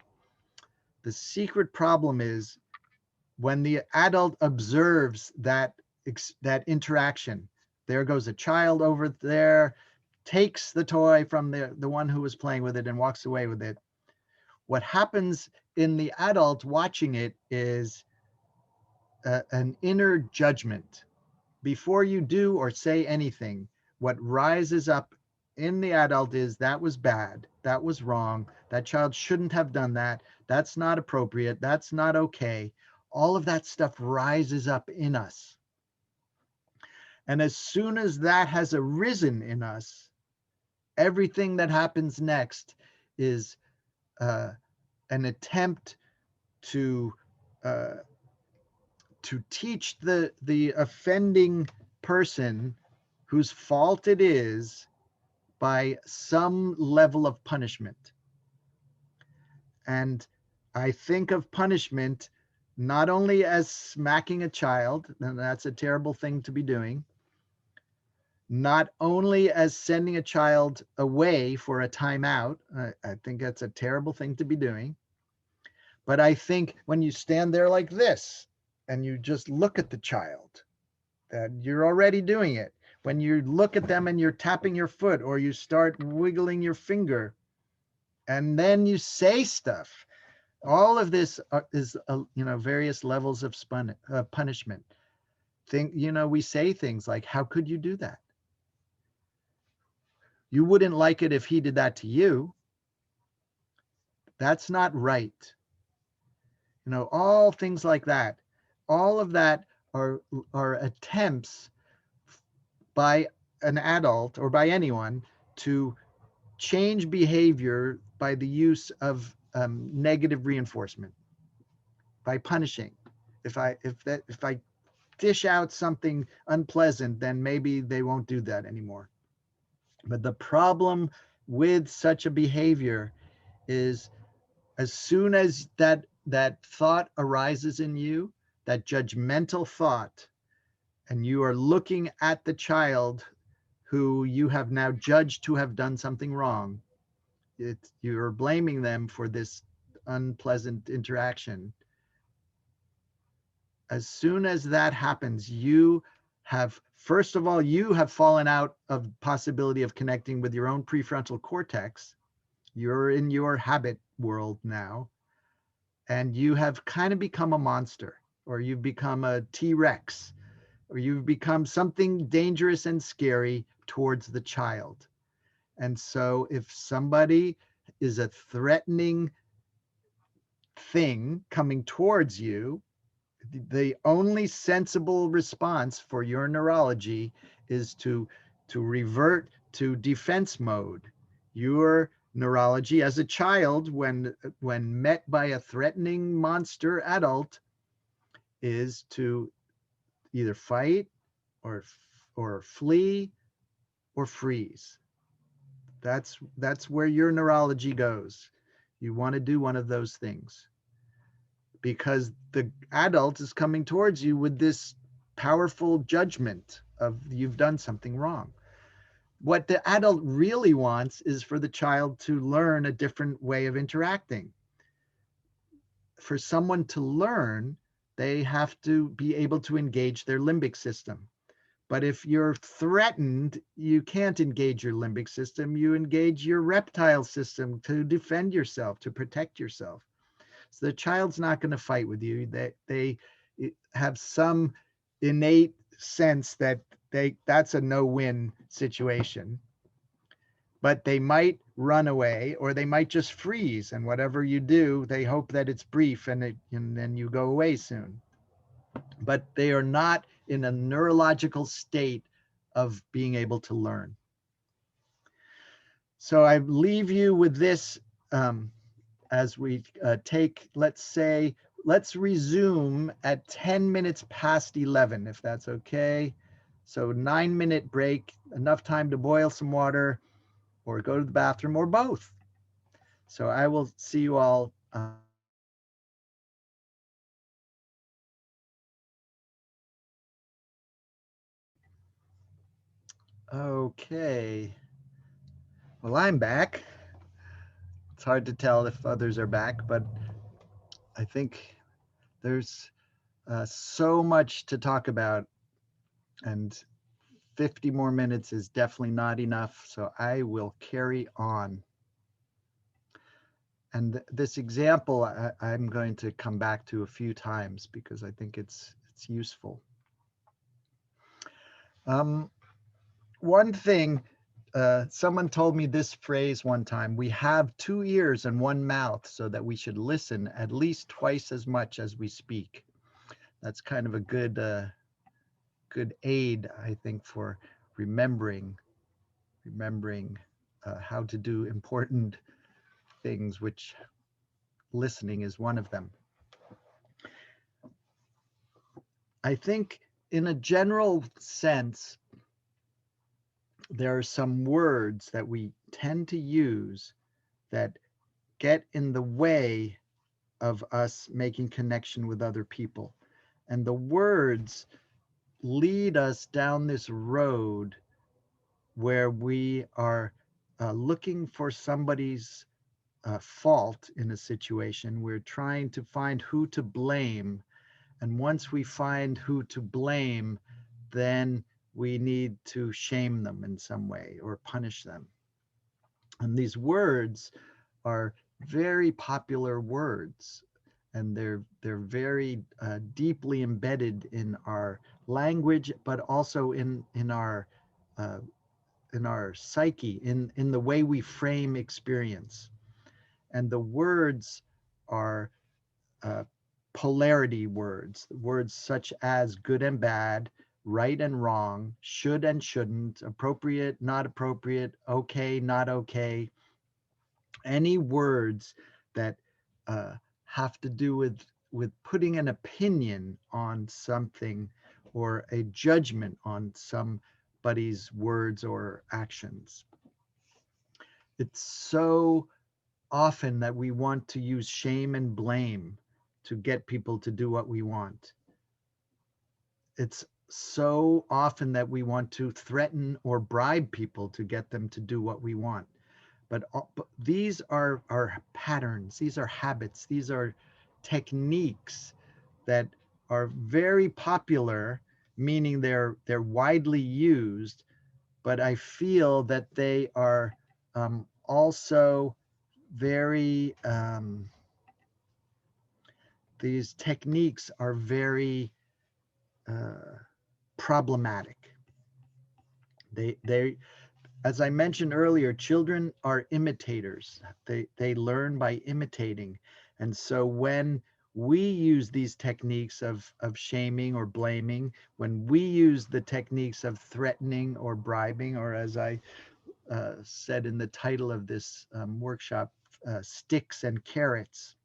The secret problem is when the adult observes that interaction. There goes a child over there, takes the toy from the one who was playing with it and walks away with it. What happens in the adult watching it is an inner judgment. Before you do or say anything, what rises up in the adult is, that was bad, that was wrong, that child shouldn't have done that, that's not appropriate, that's not okay. All of that stuff rises up in us. And as soon as that has arisen in us, everything that happens next is an attempt to teach the offending person whose fault it is by some level of punishment. And I think of punishment not only as smacking a child, and that's a terrible thing to be doing, not only as sending a child away for a timeout. I think that's a terrible thing to be doing. But I think when you stand there like this and you just look at the child, that you're already doing it. When you look at them and you're tapping your foot or you start wiggling your finger and then you say stuff, all of this is various levels of punishment. We say things like, how could you do that? You wouldn't like it if he did that to you. That's not right. All things like that. All of that are attempts by an adult or by anyone to change behavior by the use of negative reinforcement, by punishing. If I dish out something unpleasant, then maybe they won't do that anymore. But the problem with such a behavior is, as soon as that thought arises in you, that judgmental thought, and you are looking at the child who you have now judged to have done something wrong, you're blaming them for this unpleasant interaction. As soon as that happens, you have, first of all, you have fallen out of possibility of connecting with your own prefrontal cortex. You're in your habit world now, and you have kind of become a monster, or you've become a T-Rex, or you've become something dangerous and scary towards the child. And so if somebody is a threatening thing coming towards you, the only sensible response for your neurology is to revert to defense mode. You're neurology as a child when met by a threatening monster adult is to either fight or or flee or freeze. That's where your neurology goes. You want to do one of those things because the adult is coming towards you with this powerful judgment of you've done something wrong. What the adult really wants is for the child to learn a different way of interacting. For someone to learn, they have to be able to engage their limbic system. But if you're threatened, you can't engage your limbic system. You engage your reptile system to defend yourself, to protect yourself. So the child's not going to fight with you. They have some innate sense that that's a no-win situation. But they might run away or they might just freeze. And whatever you do, they hope that it's brief and then you go away soon. But they are not in a neurological state of being able to learn. So I leave you with this as we let's resume at 10 minutes past 11, if that's okay. So 9-minute break, enough time to boil some water or go to the bathroom or both. So I will see you all. Okay. Well, I'm back. It's hard to tell if others are back, but I think there's so much to talk about, and 50 more minutes is definitely not enough. So I will carry on. And this example, I'm going to come back to a few times because I think it's useful. One thing, someone told me this phrase one time: we have 2 ears and 1 mouth, so that we should listen at least twice as much as we speak. That's kind of a good aid, I think, for remembering how to do important things, which listening is one of them. I think in a general sense, there are some words that we tend to use that get in the way of us making connection with other people. And the words lead us down this road where we are looking for somebody's fault in a situation. We're trying to find who to blame. And once we find who to blame, then we need to shame them in some way or punish them. And these words are very popular words, and they're very deeply embedded in our language, but also uh, in our psyche, in the way we frame experience. And the words are uh, polarity words, words such as good and bad, right and wrong, should and shouldn't, appropriate, not appropriate, okay, not okay. Any words that uh, have to do with putting an opinion on something or a judgment on somebody's words or actions. It's so often that we want to use shame and blame to get people to do what we want. It's so often that we want to threaten or bribe people to get them to do what we want. But these are patterns, these are habits, these are techniques that are very popular, meaning they're widely used, but I feel that they are also very these techniques are very uh, problematic. They as I mentioned earlier, children are imitators. They learn by imitating. And so when we use these techniques of shaming or blaming, when we use the techniques of threatening or bribing, or as I said in the title of this workshop, sticks and carrots,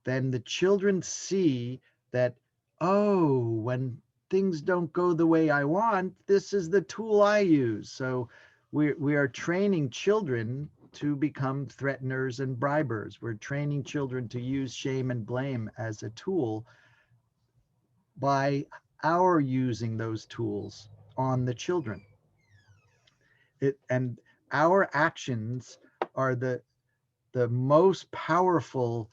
then the children see that, oh, when things don't go the way I want, this is the tool I use. So we are training children to become threateners and bribers. We're training children to use shame and blame as a tool by our using those tools on the children. And our actions are the most powerful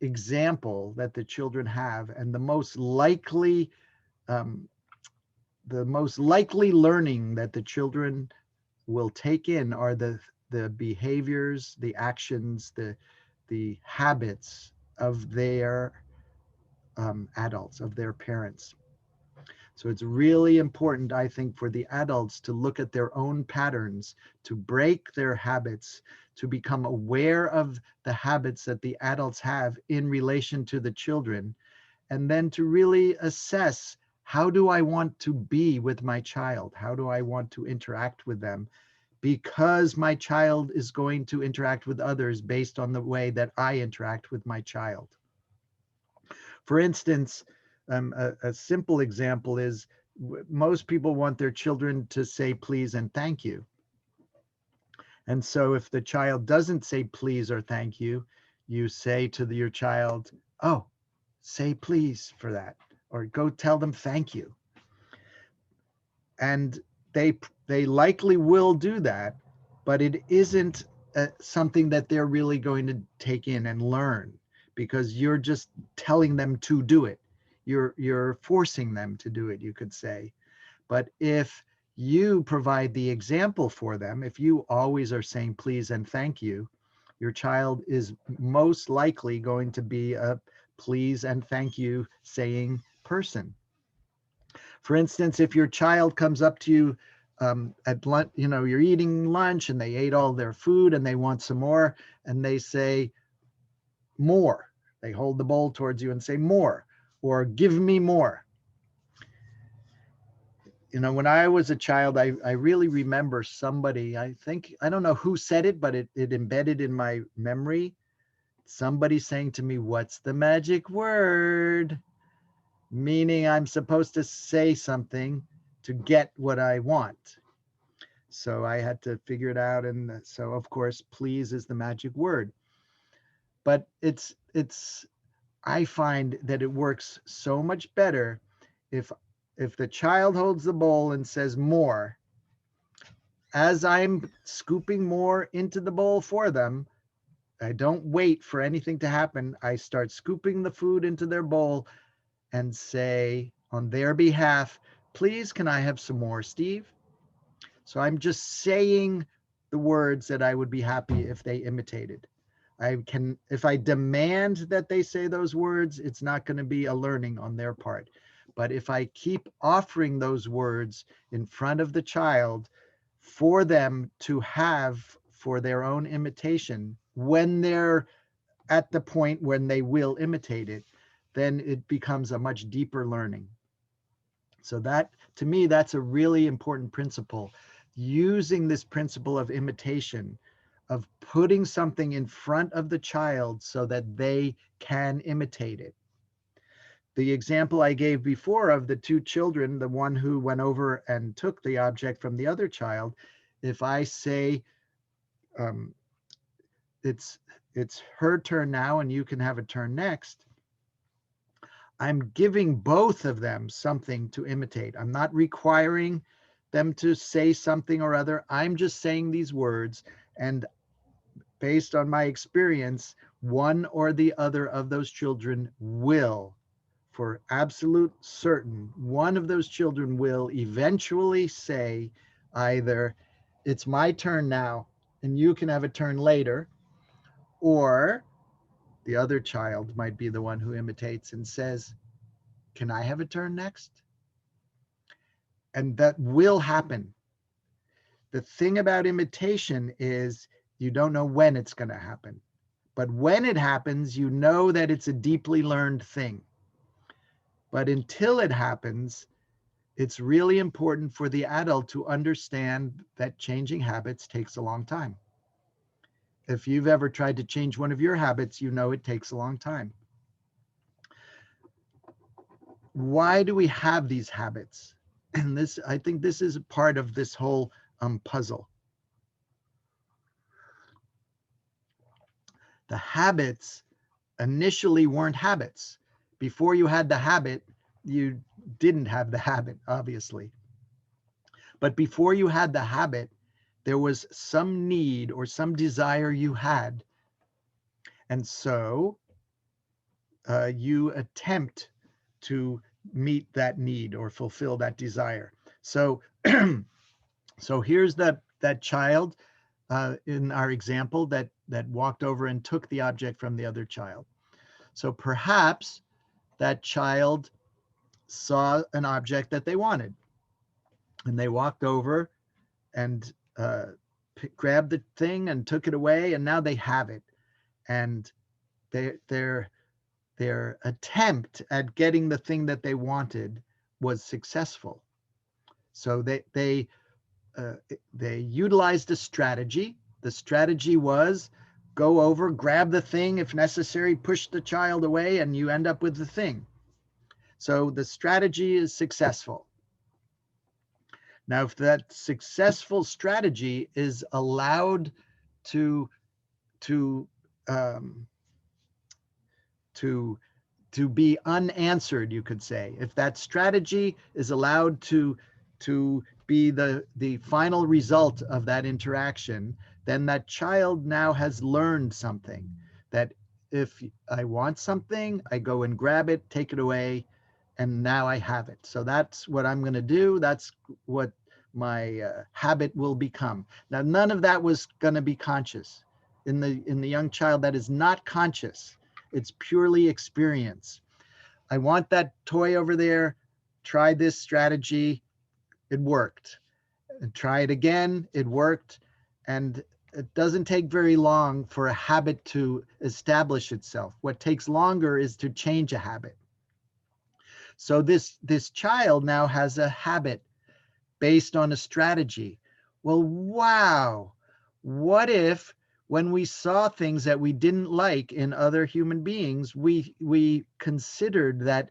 example that the children have, and the most likely learning that the children will take in are the behaviors, the actions, the habits of their adults, of their parents. So it's really important, I think, for the adults to look at their own patterns, to break their habits, to become aware of the habits that the adults have in relation to the children, and then to really assess, how do I want to be with my child? How do I want to interact with them? Because my child is going to interact with others based on the way that I interact with my child. For instance, a simple example is, most people want their children to say please and thank you. And so if the child doesn't say please or thank you, you say to your child, oh, say please for that, or go tell them thank you. And they likely will do that, but it isn't something that they're really going to take in and learn, because you're just telling them to do it. You're forcing them to do it, you could say. But if you provide the example for them, if you always are saying please and thank you, your child is most likely going to be a please and thank you saying person. For instance, if your child comes up to you at lunch, you're eating lunch and they ate all their food and they want some more, and they say more. They hold the bowl towards you and say more, or give me more. When I was a child, I really remember somebody, I don't know who said it, but it embedded in my memory. Somebody saying to me, what's the magic word? Meaning I'm supposed to say something to get what I want. So I had to figure it out. And so, of course, please is the magic word. But I find that it works so much better if the child holds the bowl and says more. As I'm scooping more into the bowl for them, I don't wait for anything to happen. I start scooping the food into their bowl and say on their behalf, please, can I have some more, Steve? So I'm just saying the words that I would be happy if they imitated. If I demand that they say those words, it's not going to be a learning on their part. But if I keep offering those words in front of the child for them to have for their own imitation, when they're at the point when they will imitate it, then it becomes a much deeper learning. So that, to me, that's a really important principle. Using this principle of imitation, of putting something in front of the child so that they can imitate it. The example I gave before of the two children, the one who went over and took the object from the other child, if I say, it's her turn now and you can have a turn next, I'm giving both of them something to imitate. I'm not requiring them to say something or other. I'm just saying these words, and based on my experience, one or the other of those children will, for absolute certain, one of those children will eventually say either, it's my turn now and you can have a turn later, or the other child might be the one who imitates and says, can I have a turn next? And that will happen. The thing about imitation is you don't know when it's going to happen. But when it happens, you know that it's a deeply learned thing. But until it happens, It's really important for the adult to understand that changing habits takes a long time. If you've ever tried to change one of your habits, you know it takes a long time. Why do we have these habits? And this, I think this is a part of this whole puzzle. The habits initially weren't habits. Before you had the habit, you didn't have the habit, obviously. But before you had the habit, there was some need or some desire you had. And so you attempt to meet that need or fulfill that desire. So, so here's that child in our example that walked over and took the object from the other child. So perhaps that child saw an object that they wanted, and they walked over and grabbed the thing and took it away, and now they have it. And their attempt at getting the thing that they wanted was successful. So they utilized a strategy. The strategy was go over, grab the thing, if necessary, push the child away, and you end up with the thing. So the strategy is successful. Now, if that successful strategy is allowed to to um, to to be unanswered, you could say, if that strategy is allowed to be the final result of that interaction, then that child now has learned something. That if I want something, I go and grab it, take it away, and now I have it. So that's what I'm going to do. That's what my habit will become. Now, none of that was going to be conscious in the young child. That is not conscious. It's purely experience. I want that toy over there. Try this strategy. It worked. And try it again. It worked. And it doesn't take very long for a habit to establish itself. What takes longer is to change a habit. So this child now has a habit based on a strategy. Well, wow. What if when we saw things that we didn't like in other human beings, we considered that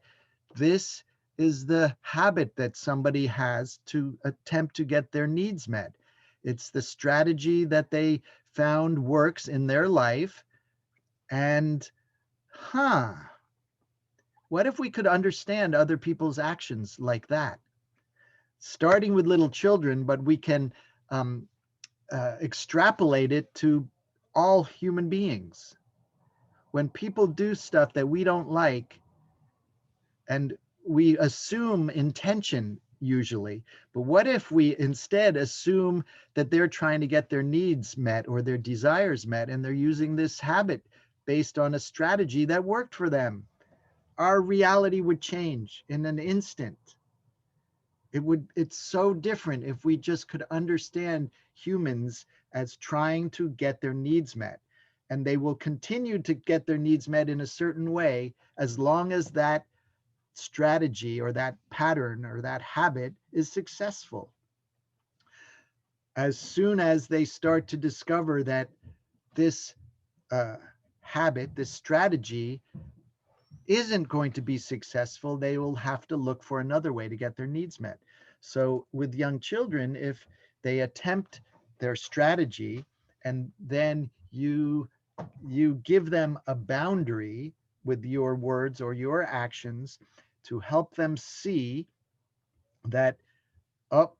this is the habit that somebody has to attempt to get their needs met. It's the strategy that they found works in their life. And, what if we could understand other people's actions like that? Starting with little children, but we can extrapolate it to all human beings. When people do stuff that we don't like, and we assume intention usually, but what if we instead assume that they're trying to get their needs met or their desires met, and they're using this habit based on a strategy that worked for them? Our reality would change in an instant. It's so different if we just could understand humans as trying to get their needs met. And they will continue to get their needs met in a certain way as long as that strategy or that pattern or that habit is successful. As soon as they start to discover that this habit, this strategy isn't going to be successful, they will have to look for another way to get their needs met. So with young children, if they attempt their strategy and then you give them a boundary with your words or your actions to help them see that, oh,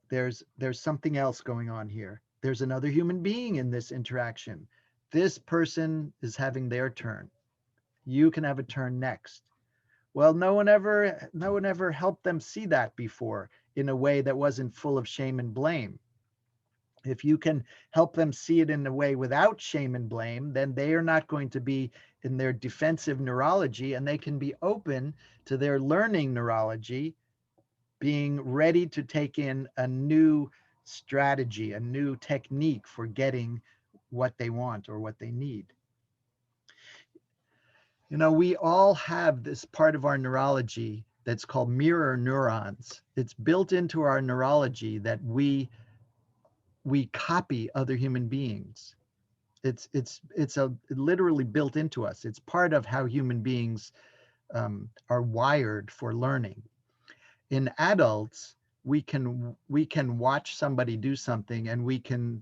there's something else going on here. There's another human being in this interaction. This person is having their turn. You can have a turn next. Well, no one ever helped them see that before in a way that wasn't full of shame and blame. If you can help them see it in a way without shame and blame, then they are not going to be in their defensive neurology, and they can be open to their learning neurology, being ready to take in a new strategy, a new technique for getting what they want or what they need. We all have this part of our neurology that's called mirror neurons. It's built into our neurology that we copy other human beings. It's a literally built into us. It's part of how human beings are wired for learning. In adults, we can watch somebody do something, and we can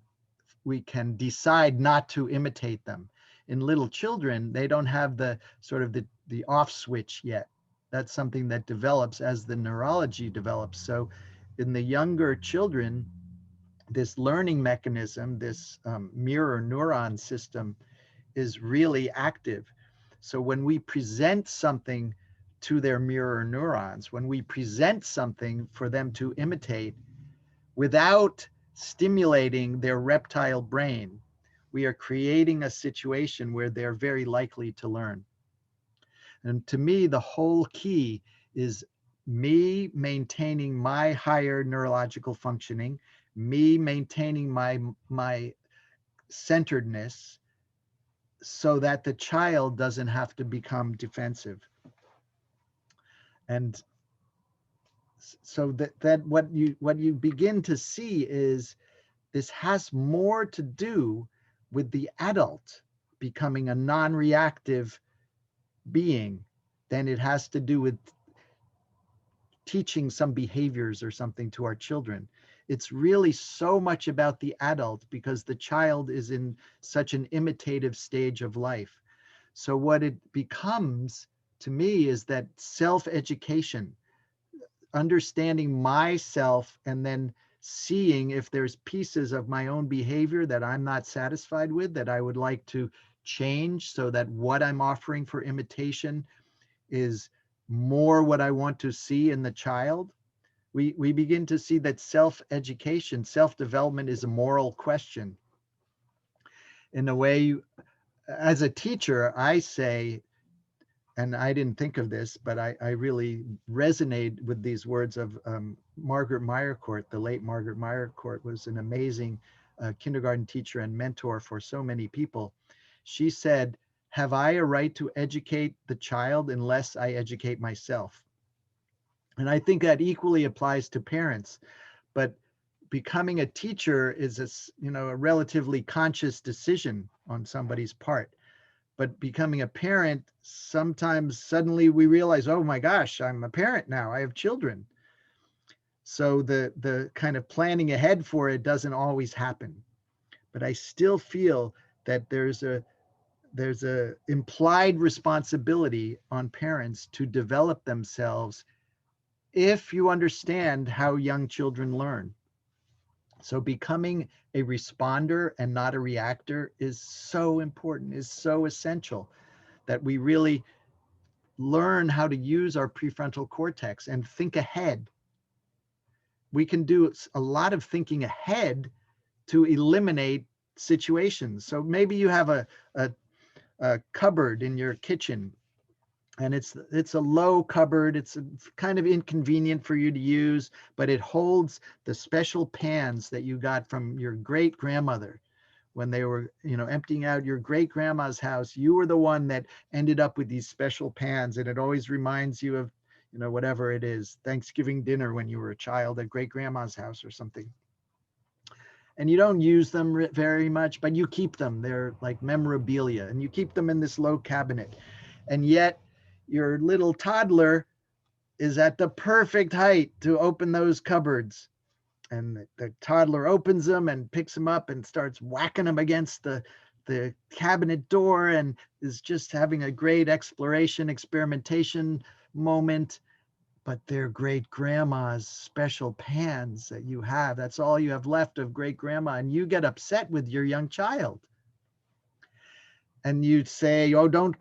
decide not to imitate them. In little children, they don't have the sort of the off switch yet. That's something that develops as the neurology develops. So in the younger children, this learning mechanism, this mirror neuron system, is really active. So when we present something to their mirror neurons, when we present something for them to imitate without stimulating their reptile brain, we are creating a situation where they're very likely to learn. And to me, the whole key is me maintaining my higher neurological functioning, me maintaining my centeredness, so that the child doesn't have to become defensive. And so that what you begin to see is this has more to do with the adult becoming a non-reactive being than it has to do with teaching some behaviors or something to our children. It's really so much about the adult, because the child is in such an imitative stage of life. So what it becomes to me is that self-education, understanding myself, and then seeing if there's pieces of my own behavior that I'm not satisfied with, that I would like to change, so that what I'm offering for imitation is more what I want to see in the child. We begin to see that self-education, self-development is a moral question. In a way, as a teacher, I say, and I didn't think of this, but I really resonate with these words of Margaret Meyercourt. The late Margaret Meyercourt was an amazing kindergarten teacher and mentor for so many people. She said, "Have I a right to educate the child unless I educate myself?" And I think that equally applies to parents. But becoming a teacher is a relatively conscious decision on somebody's part. But becoming a parent, sometimes suddenly we realize, oh my gosh, I'm a parent now, I have children. So the kind of planning ahead for it doesn't always happen. But I still feel that there's a implied responsibility on parents to develop themselves if you understand how young children learn. So becoming a responder and not a reactor is so important, is so essential, that we really learn how to use our prefrontal cortex and think ahead. We can do a lot of thinking ahead to eliminate situations. So maybe you have a cupboard in your kitchen, and it's a low cupboard. It's kind of inconvenient for you to use, but it holds the special pans that you got from your great grandmother when they were, emptying out your great grandma's house. You were the one that ended up with these special pans, and it always reminds you of, whatever it is, Thanksgiving dinner when you were a child at great grandma's house or something. And you don't use them very much, but you keep them. They're like memorabilia, and you keep them in this low cabinet. And yet your little toddler is at the perfect height to open those cupboards. And the toddler opens them and picks them up and starts whacking them against the cabinet door, and is just having a great experimentation moment. But they're great grandma's special pans that you have. That's all you have left of great grandma. And you get upset with your young child. And you say, oh, don't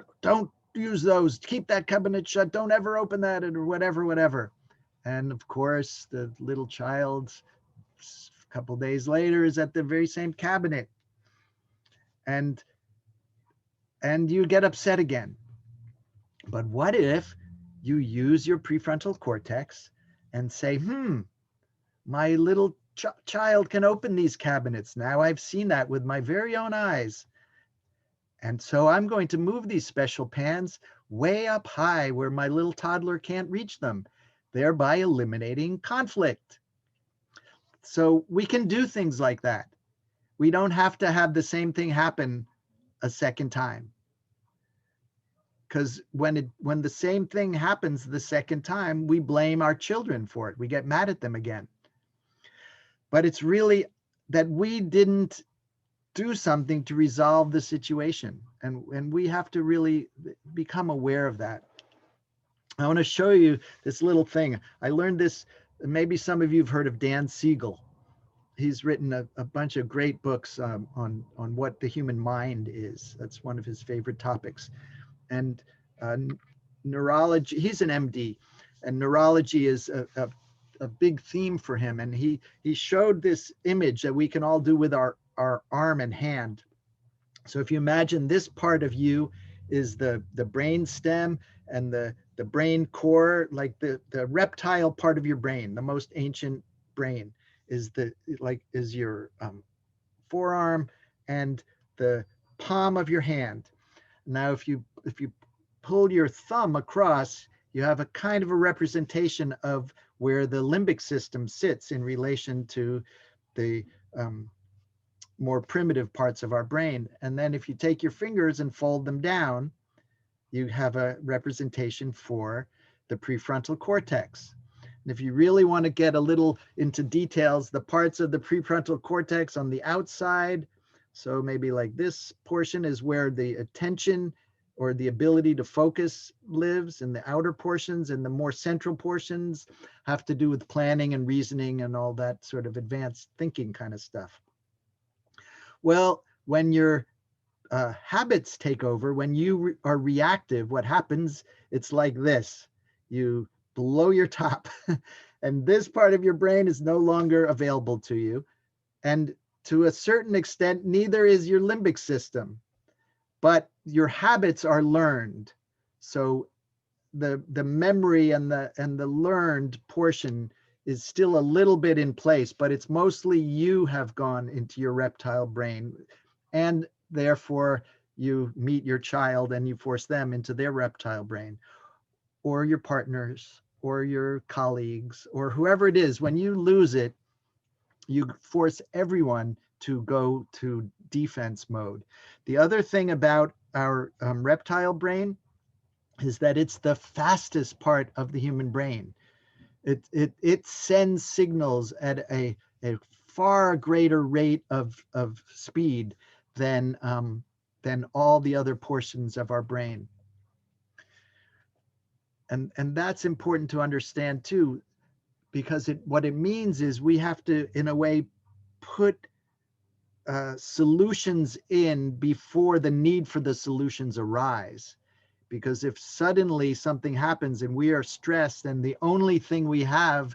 use those. Keep that cabinet shut. Don't ever open that, or whatever. And of course, the little child, a couple days later, is at the very same cabinet. And you get upset again. But what if you use your prefrontal cortex and say, my little child can open these cabinets now. I've seen that with my very own eyes. And so I'm going to move these special pans way up high where my little toddler can't reach them, thereby eliminating conflict. So we can do things like that. We don't have to have the same thing happen a second time. Because when the same thing happens the second time, we blame our children for it. We get mad at them again. But it's really that we didn't do something to resolve the situation. And we have to really become aware of that. I want to show you this little thing. I learned this, maybe some of you have heard of Dan Siegel. He's written a bunch of great books on what the human mind is. That's one of his favorite topics. And neurology, he's an MD, and neurology is a big theme for him. And he showed this image that we can all do with our arm and hand. So if you imagine this part of you is the brain stem and the brain core, like the reptile part of your brain, the most ancient brain is your forearm and the palm of your hand. Now, if you pull your thumb across, you have a kind of a representation of where the limbic system sits in relation to the more primitive parts of our brain. And then if you take your fingers and fold them down, you have a representation for the prefrontal cortex. And if you really want to get a little into details, the parts of the prefrontal cortex on the outside, so maybe like this portion is where the attention or the ability to focus lives, and the outer portions and the more central portions have to do with planning and reasoning and all that sort of advanced thinking kind of stuff. Well, when your habits take over, when you are reactive, what happens, it's like this. You blow your top and this part of your brain is no longer available to you. And to a certain extent, neither is your limbic system, but your habits are learned. So the memory and the learned portion is still a little bit in place, but it's mostly you have gone into your reptile brain, and therefore you meet your child and you force them into their reptile brain, or your partners or your colleagues or whoever it is. When you lose it, you force everyone to go to defense mode. The other thing about our reptile brain is that it's the fastest part of the human brain. It sends signals at a far greater rate of speed than all the other portions of our brain. And that's important to understand too, because what it means is we have to, in a way, put solutions in before the need for the solutions arise. Because if suddenly something happens and we are stressed and the only thing we have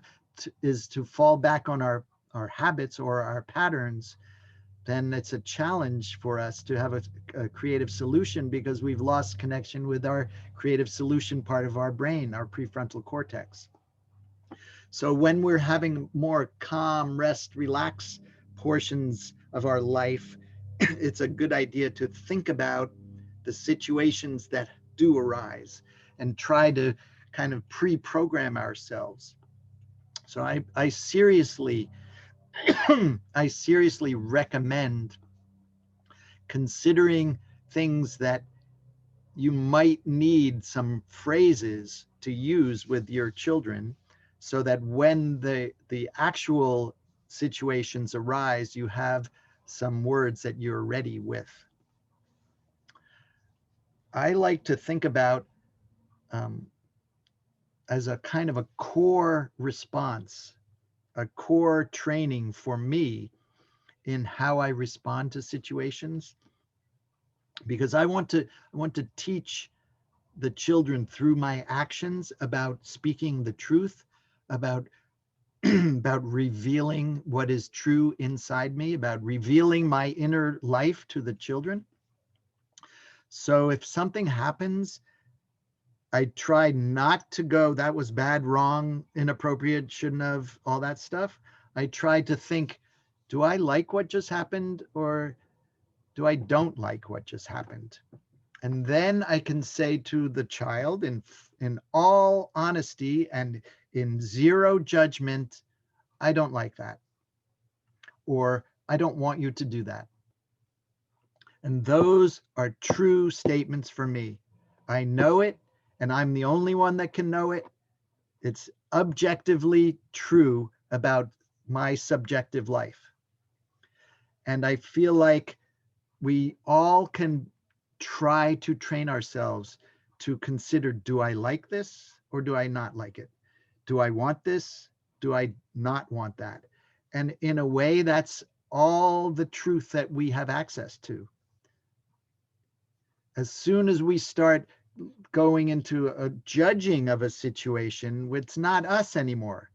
is to fall back on our habits or our patterns, then it's a challenge for us to have a creative solution, because we've lost connection with our creative solution part of our brain, our prefrontal cortex. So when we're having more calm, rest, relax portions of our life, it's a good idea to think about the situations that do arise and try to kind of pre-program ourselves. So I seriously I seriously recommend considering things that you might need some phrases to use with your children, so that when the actual situations arise, you have some words that you're ready with. I like to think about as a kind of a core response, a core training for me in how I respond to situations, because I want to teach the children through my actions about speaking the truth, about about revealing what is true inside me, about revealing my inner life to the children. So if something happens, I try not to go, that was bad, wrong, inappropriate, shouldn't have, all that stuff. I try to think, do I like what just happened? Or do I don't like what just happened? And then I can say to the child in all honesty and in zero judgment, I don't like that, or I don't want you to do that. And those are true statements for me. I know it, and I'm the only one that can know it. It's objectively true about my subjective life. And I feel like we all can try to train ourselves to consider, do I like this or do I not like it? Do I want this? Do I not want that? And in a way, that's all the truth that we have access to. As soon as we start going into a judging of a situation, it's not us anymore.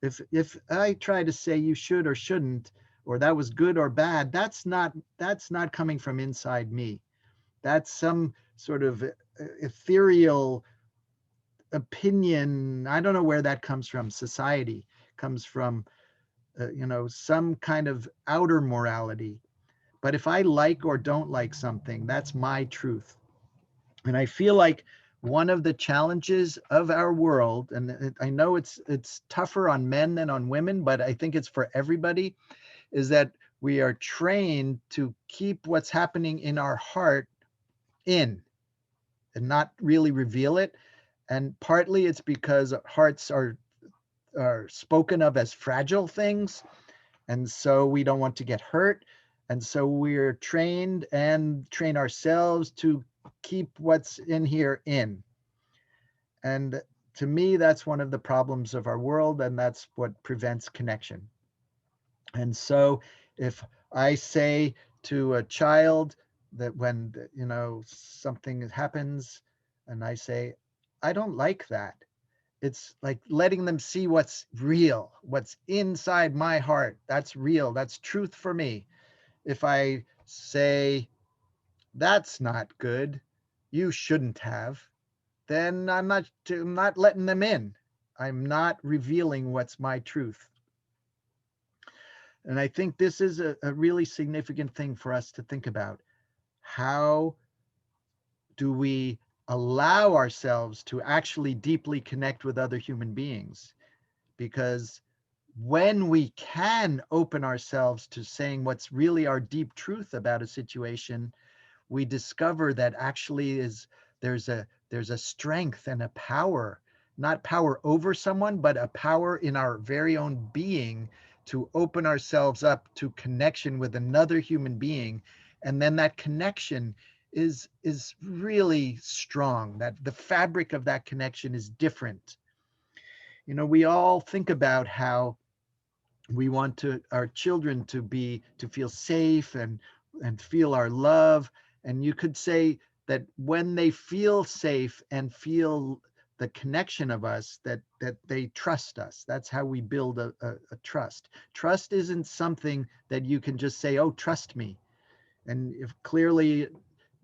If I try to say you should or shouldn't, or that was good or bad, that's not coming from inside me. That's some sort of ethereal opinion. I don't know where that comes from. Society comes from, some kind of outer morality. But if I like or don't like something, that's my truth. And I feel like one of the challenges of our world, and I know it's tougher on men than on women, but I think it's for everybody, is that we are trained to keep what's happening in our heart in and not really reveal it. And partly it's because hearts are spoken of as fragile things, and so we don't want to get hurt. And so we're trained and train ourselves to keep what's in here in. And to me, that's one of the problems of our world, and that's what prevents connection. And so if I say to a child that when, something happens and I say, I don't like that, it's like letting them see what's real, what's inside my heart. That's real. That's truth for me. If I say, that's not good, you shouldn't have, then I'm not letting them in. I'm not revealing what's my truth. And I think this is a really significant thing for us to think about. How do we allow ourselves to actually deeply connect with other human beings? Because when we can open ourselves to saying what's really our deep truth about a situation, we discover that actually there's a strength and a power, not power over someone, but a power in our very own being to open ourselves up to connection with another human being. And then that connection is really strong, that the fabric of that connection is different. We all think about how we want our children to feel safe and feel our love. And you could say that when they feel safe and feel the connection of us, that they trust us. That's how we build a trust. Trust isn't something that you can just say, oh, trust me. And if clearly,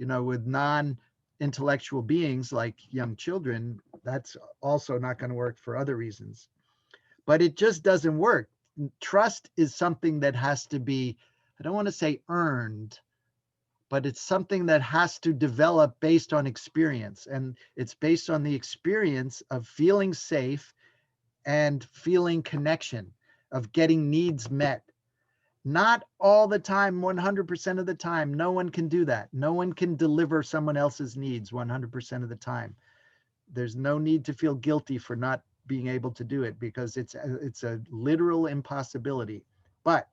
with non-intellectual beings like young children, that's also not going to work for other reasons. But it just doesn't work. Trust is something that has to be, I don't want to say earned, but it's something that has to develop based on experience. And it's based on the experience of feeling safe and feeling connection, of getting needs met. Not all the time, 100% of the time. No one can do that. No one can deliver someone else's needs 100% of the time. There's no need to feel guilty for not being able to do it, because it's a literal impossibility. But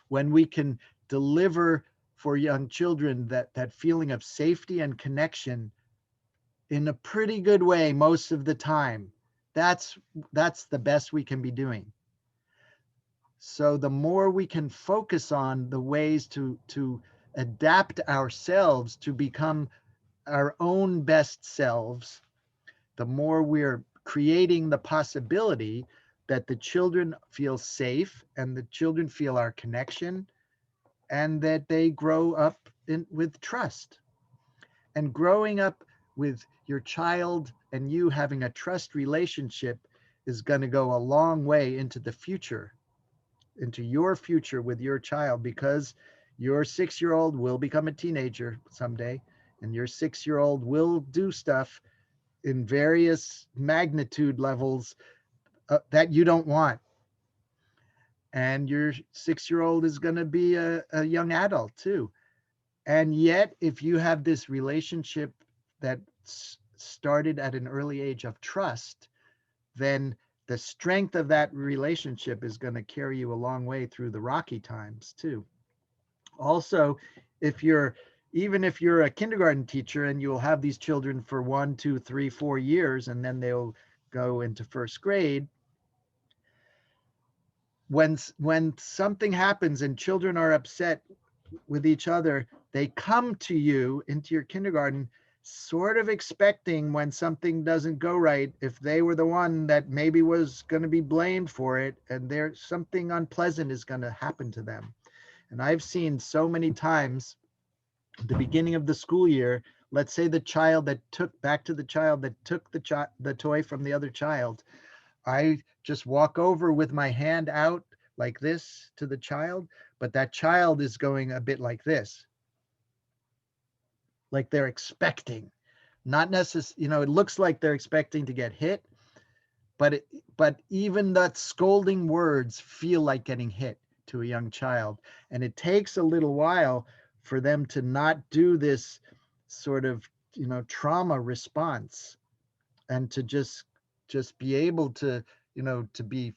when we can deliver for young children that feeling of safety and connection in a pretty good way most of the time, that's the best we can be doing. So the more we can focus on the ways to adapt ourselves to become our own best selves, the more we're creating the possibility that the children feel safe and the children feel our connection, and that they grow up with trust. And growing up with your child and you having a trust relationship is going to go a long way into the future, into your future with your child, because Your 6-year-old will become a teenager someday, and your 6-year-old will do stuff in various magnitude levels that you don't want. And your 6-year-old is going to be a young adult too. And yet, if you have this relationship that started at an early age of trust, then the strength of that relationship is going to carry you a long way through the rocky times too. Also, if you're even if you're a kindergarten teacher and you'll have these children for 1, 2, 3, 4 years, and then they'll go into first grade, when something happens and children are upset with each other, they come to you into your kindergarten sort of expecting, when something doesn't go right, if they were the one that maybe was going to be blamed for it, and there's something unpleasant is going to happen to them. And I've seen so many times at the beginning of the school year, let's say the child that took back to the child that took the toy from the other child, I just walk over with my hand out like this to the child, but that child is going a bit like this, like they're expecting, not necessarily, it looks like they're expecting to get hit, but even that scolding words feel like getting hit to a young child. And it takes a little while for them to not do this sort of, trauma response, and to just be able to, to be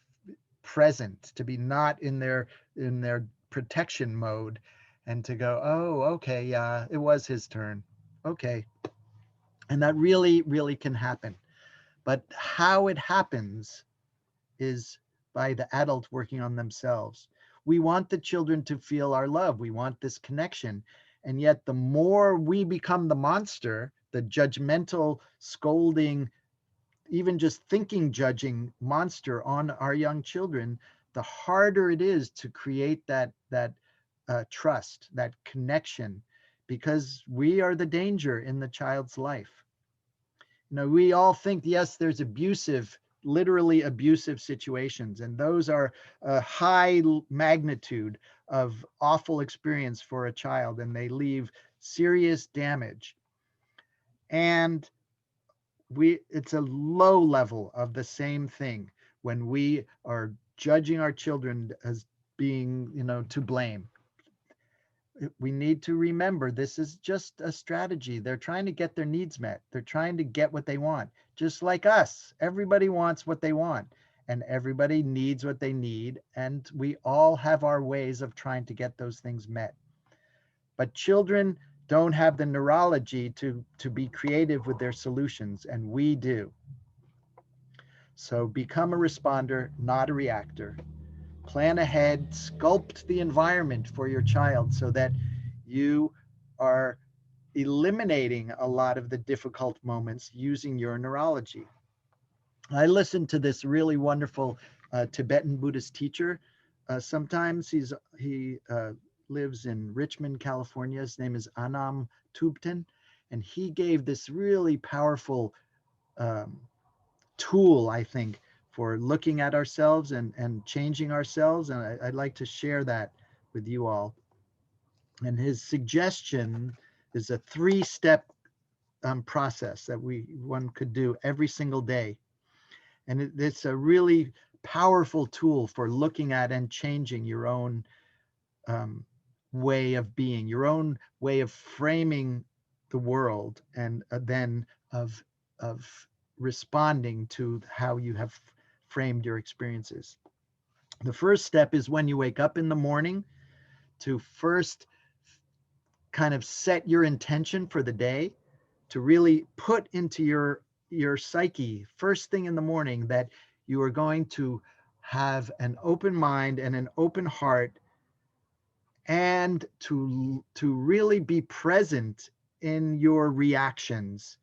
present, to be not in their protection mode, and to go, oh, okay, yeah, it was his turn. Okay. And that really, really can happen. But how it happens is by the adult working on themselves. We want the children to feel our love. We want this connection. And yet, the more we become the monster, the judgmental, scolding, even just thinking, judging monster on our young children, the harder it is to create that trust, that connection, because we are the danger in the child's life. We all think, yes, there's abusive, literally abusive situations, and those are a high magnitude of awful experience for a child, and they leave serious damage. And it's a low level of the same thing when we are judging our children as being, to blame. We need to remember, this is just a strategy. They're trying to get their needs met. They're trying to get what they want. Just like us, everybody wants what they want, and everybody needs what they need. And we all have our ways of trying to get those things met. But children don't have the neurology to be creative with their solutions, and we do. So become a responder, not a reactor. Plan ahead, sculpt the environment for your child so that you are eliminating a lot of the difficult moments using your neurology. I listened to this really wonderful Tibetan Buddhist teacher. Sometimes he lives in Richmond, California. His name is Anam Tubten, and he gave this really powerful um, tool, I think, for looking at ourselves and changing ourselves. And I'd like to share that with you all. And his suggestion is a 3-step process that one could do every single day. And it's a really powerful tool for looking at and changing your own way of being, your own way of framing the world, and then of responding to how you have framed your experiences. The first step is when you wake up in the morning to first kind of set your intention for the day, to really put into your psyche first thing in the morning that you are going to have an open mind and an open heart, and to really be present in your reactions,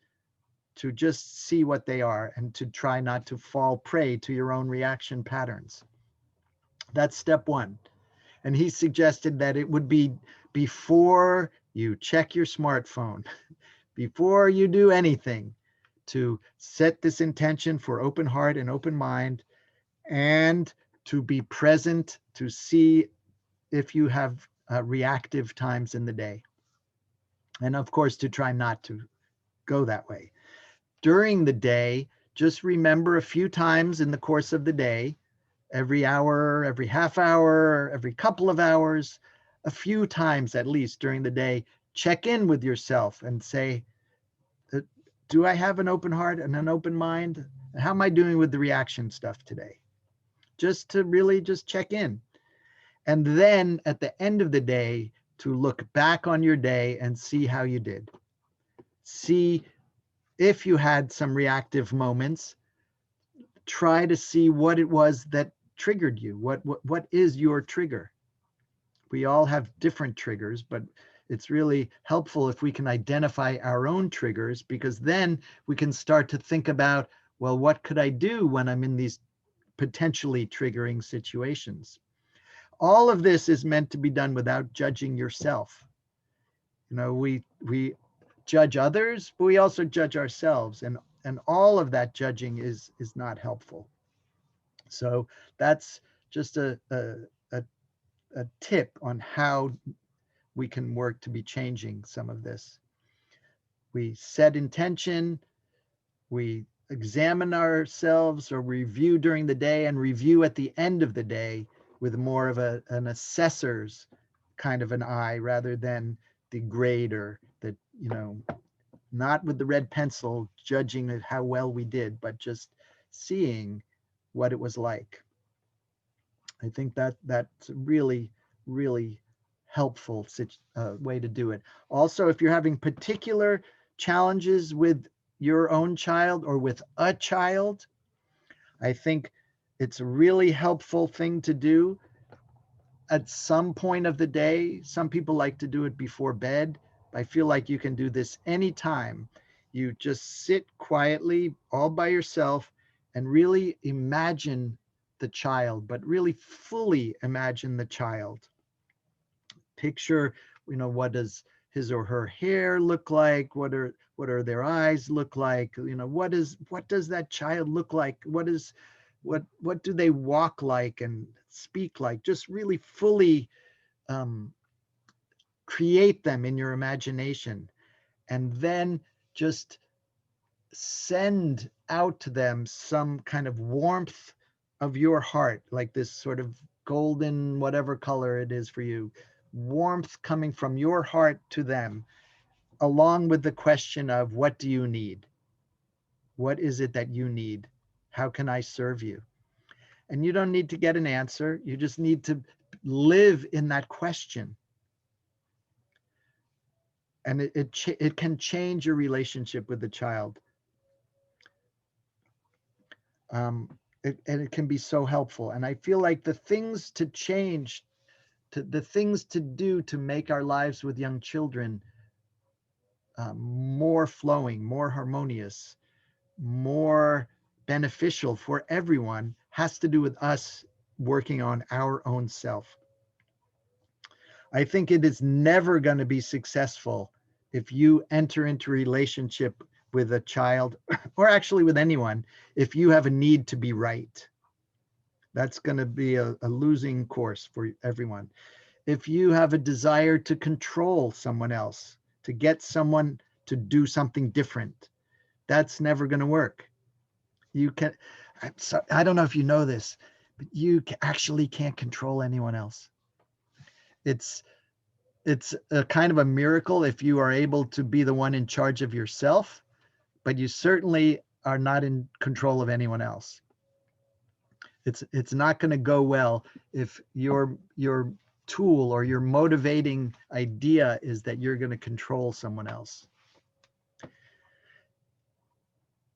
to just see what they are and to try not to fall prey to your own reaction patterns. That's step one. And he suggested that it would be before you check your smartphone, before you do anything, to set this intention for open heart and open mind, and to be present to see if you have reactive times in the day. And of course, to try not to go that way. During the day, just remember a few times in the course of the day, every hour, every half hour, every couple of hours, a few times at least during the day, check in with yourself and say, do I have an open heart and an open mind? How am I doing with the reaction stuff today? Just to really just check in. And then at the end of the day, to look back on your day and see how you did. See if you had some reactive moments. Try to see what it was that triggered you. What is your trigger? We all have different triggers, but it's really helpful if we can identify our own triggers, because then we can start to think about, well, what could I do when I'm in these potentially triggering situations? All of this is meant to be done without judging yourself. You know, we judge others, but we also judge ourselves, and all of that judging is not helpful. So that's just a tip on how we can work to be changing some of this. We set intention, we examine ourselves or review during the day, and review at the end of the day with more of an assessor's kind of an eye rather than the grader that, you know, not with the red pencil judging how well we did, but just seeing what it was like. I think that that's really, really helpful way to do it. Also, if you're having particular challenges with your own child or with a child, I think it's a really helpful thing to do at some point of the day. Some people like to do it before bed. I feel like you can do this anytime. You just sit quietly all by yourself and really imagine the child, but really fully imagine the child. Picture, you know, what does his or her hair look like? What are their eyes look like? You know, what does that child look like? What do they walk like and speak like? Just really fully um, create them in your imagination, and then just send out to them some kind of warmth of your heart, like this sort of golden, whatever color it is for you, warmth coming from your heart to them, along with the question of, what do you need? What is it that you need? How can I serve you? And you don't need to get an answer. You just need to live in that question. And it can change your relationship with the child. And it can be so helpful. And I feel like the things to change, the things to do to make our lives with young children more flowing, more harmonious, more beneficial for everyone, has to do with us working on our own self. I think it is never going to be successful if you enter into a relationship with a child, or actually with anyone, if you have a need to be right. That's going to be a losing course for everyone. If you have a desire to control someone else, to get someone to do something different, that's never going to work. You can, I don't know if you know this, but you actually can't control anyone else. It's it's a kind of a miracle if you are able to be the one in charge of yourself, but you certainly are not in control of anyone else. It's not going to go well if your tool or your motivating idea is that you're going to control someone else.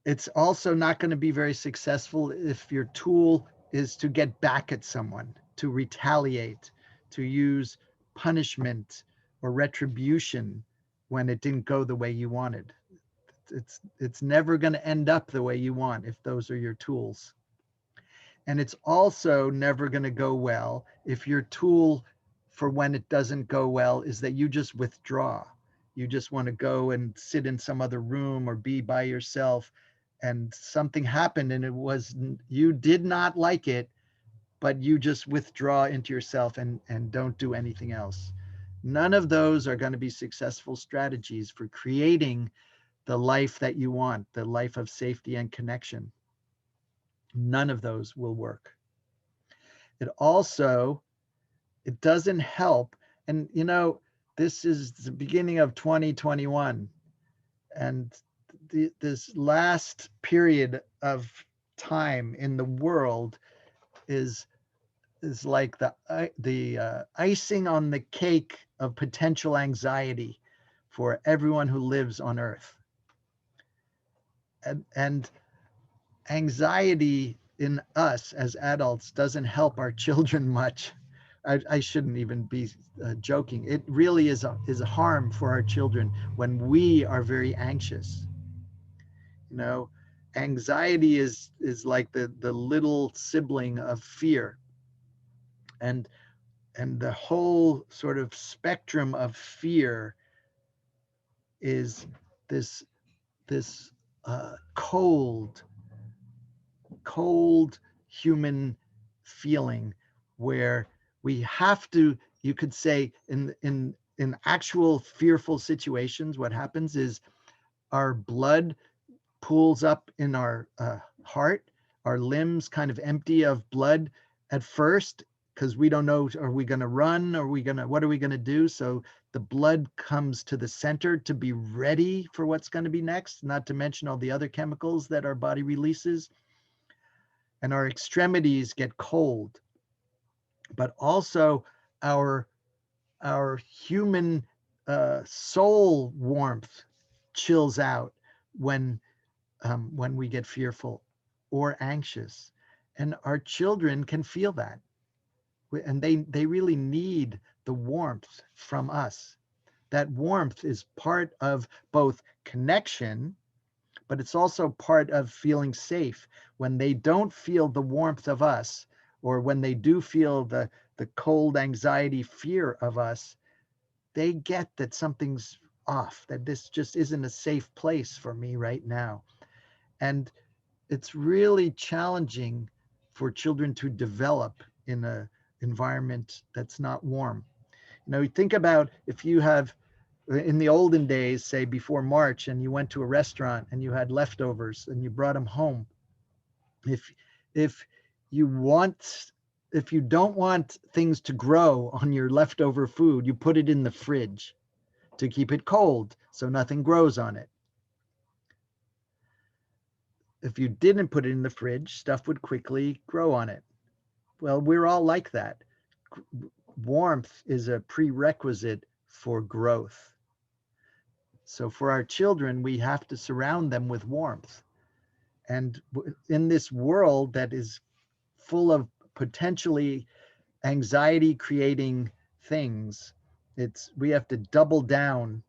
It's also not going to be very successful if your tool is to get back at someone, to retaliate, to use punishment or retribution when it didn't go the way you wanted. It's never going to end up the way you want if those are your tools. And it's also never going to go well if your tool for when it doesn't go well is that you just withdraw. You just want to go and sit in some other room or be by yourself, and something happened and it was, you did not like it, but you just withdraw into yourself and don't do anything else. None of those are going to be successful strategies for creating the life that you want, the life of safety and connection. None of those will work. It doesn't help. And, this is the beginning of 2021. And this last period of time in the world is like the icing on the cake of potential anxiety for everyone who lives on Earth. And anxiety in us as adults doesn't help our children much. I shouldn't even be joking. It really is a harm for our children when we are very anxious. Anxiety is like the little sibling of fear, and the whole sort of spectrum of fear is this cold human feeling where we have to, you could say, in actual fearful situations, what happens is our blood pools up in our heart, our limbs kind of empty of blood at first, because we don't know, are we going to run? What are we going to do? So the blood comes to the center to be ready for what's going to be next, not to mention all the other chemicals that our body releases. And our extremities get cold, but also our human soul warmth chills out when we get fearful or anxious. And our children can feel that. And they really need the warmth from us. That warmth is part of both connection, but it's also part of feeling safe. When they don't feel the warmth of us, or when they do feel the cold anxiety fear of us, they get that something's off, that this just isn't a safe place for me right now. And it's really challenging for children to develop in an environment that's not warm. Think about if you have, in the olden days, say before March, and you went to a restaurant and you had leftovers and you brought them home. If you don't want things to grow on your leftover food, you put it in the fridge to keep it cold so nothing grows on it. If you didn't put it in the fridge, stuff would quickly grow on it. Well, we're all like that. Warmth is a prerequisite for growth. So for our children, we have to surround them with warmth. And in this world that is full of potentially anxiety creating things, we have to double down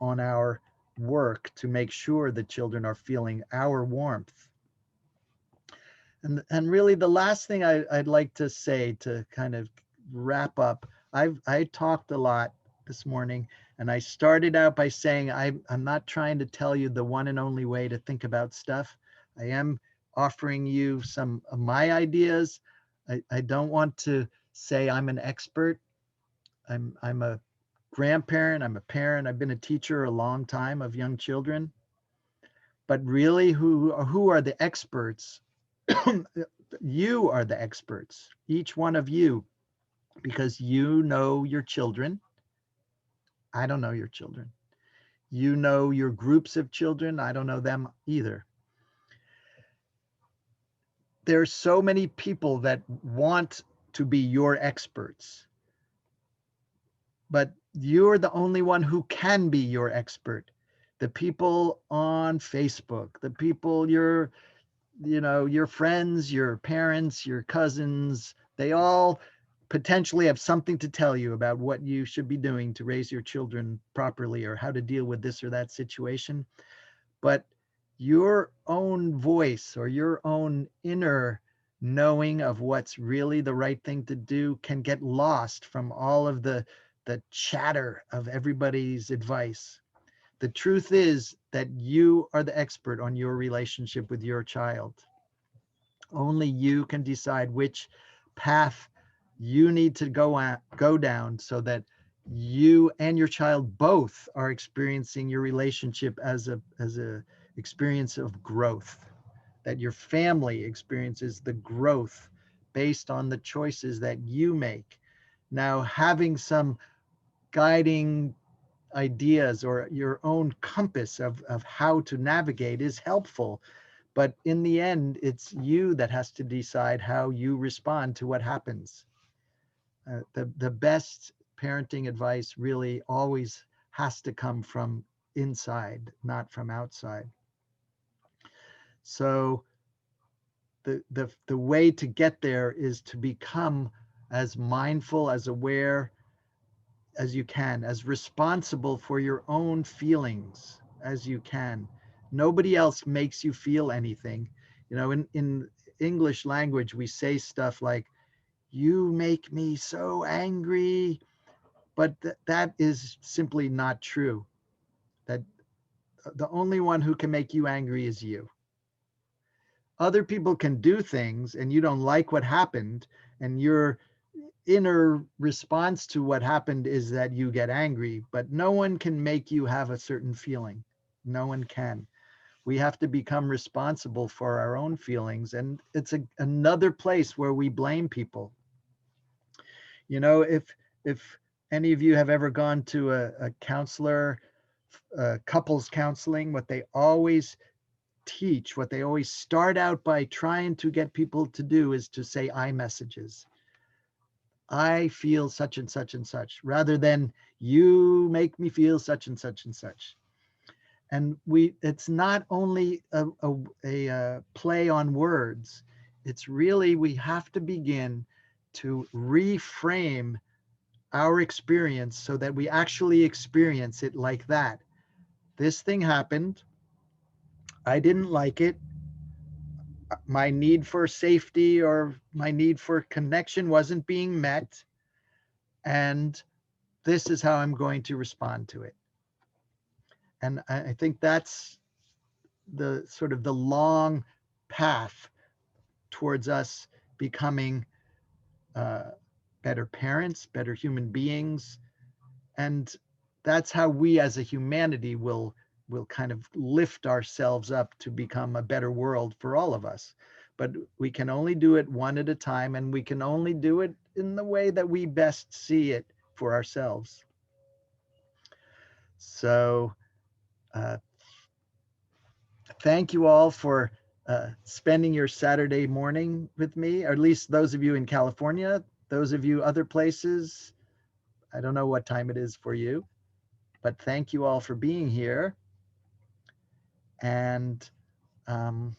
on our work to make sure the children are feeling our warmth. And really the last thing I'd like to say to kind of wrap up, I talked a lot this morning, and I started out by saying I'm not trying to tell you the one and only way to think about stuff. I am offering you some of my ideas. I don't want to say I'm an expert. I'm a grandparent, I'm a parent, I've been a teacher a long time of young children. But really, who are the experts? You are the experts, each one of you, because you know your children. I don't know your children. You know your groups of children. I don't know them either. There are so many people that want to be your experts, but you're the only one who can be your expert. The people on Facebook, the people your friends, your parents, your cousins, they all potentially have something to tell you about what you should be doing to raise your children properly or how to deal with this or that situation. But your own voice or your own inner knowing of what's really the right thing to do can get lost from all of the chatter of everybody's advice. The truth is that you are the expert on your relationship with your child. Only you can decide which path you need to go down so that you and your child both are experiencing your relationship as a experience of growth, that your family experiences the growth based on the choices that you make. Now, having some guiding ideas or your own compass of how to navigate is helpful. But in the end, it's you that has to decide how you respond to what happens. The best parenting advice really always has to come from inside, not from outside. So the way to get there is to become as mindful, as aware as you can, as responsible for your own feelings as you can. Nobody else makes you feel anything. You know, in English language, we say stuff like, you make me so angry, but that is simply not true. That the only one who can make you angry is you. Other people can do things and you don't like what happened, and your inner response to what happened is that you get angry, but no one can make you have a certain feeling. No one can. We have to become responsible for our own feelings. And it's another place where we blame people. You know, if any of you have ever gone to a counselor, couples counseling, what they always teach, what they always start out by trying to get people to do is to say I messages. I feel such and such and such, rather than you make me feel such and such and such. And it's not only a play on words, it's really, we have to begin to reframe our experience so that we actually experience it like that. This thing happened. I didn't like it. My need for safety or my need for connection wasn't being met. And this is how I'm going to respond to it. And I think that's the sort of the long path towards us becoming uh, better parents, better human beings. And that's how we as a humanity will kind of lift ourselves up to become a better world for all of us. But we can only do it one at a time, and we can only do it in the way that we best see it for ourselves. So uh, thank you all for spending your Saturday morning with me, or at least those of you in California, those of you other places. I don't know what time it is for you, but thank you all for being here. And um,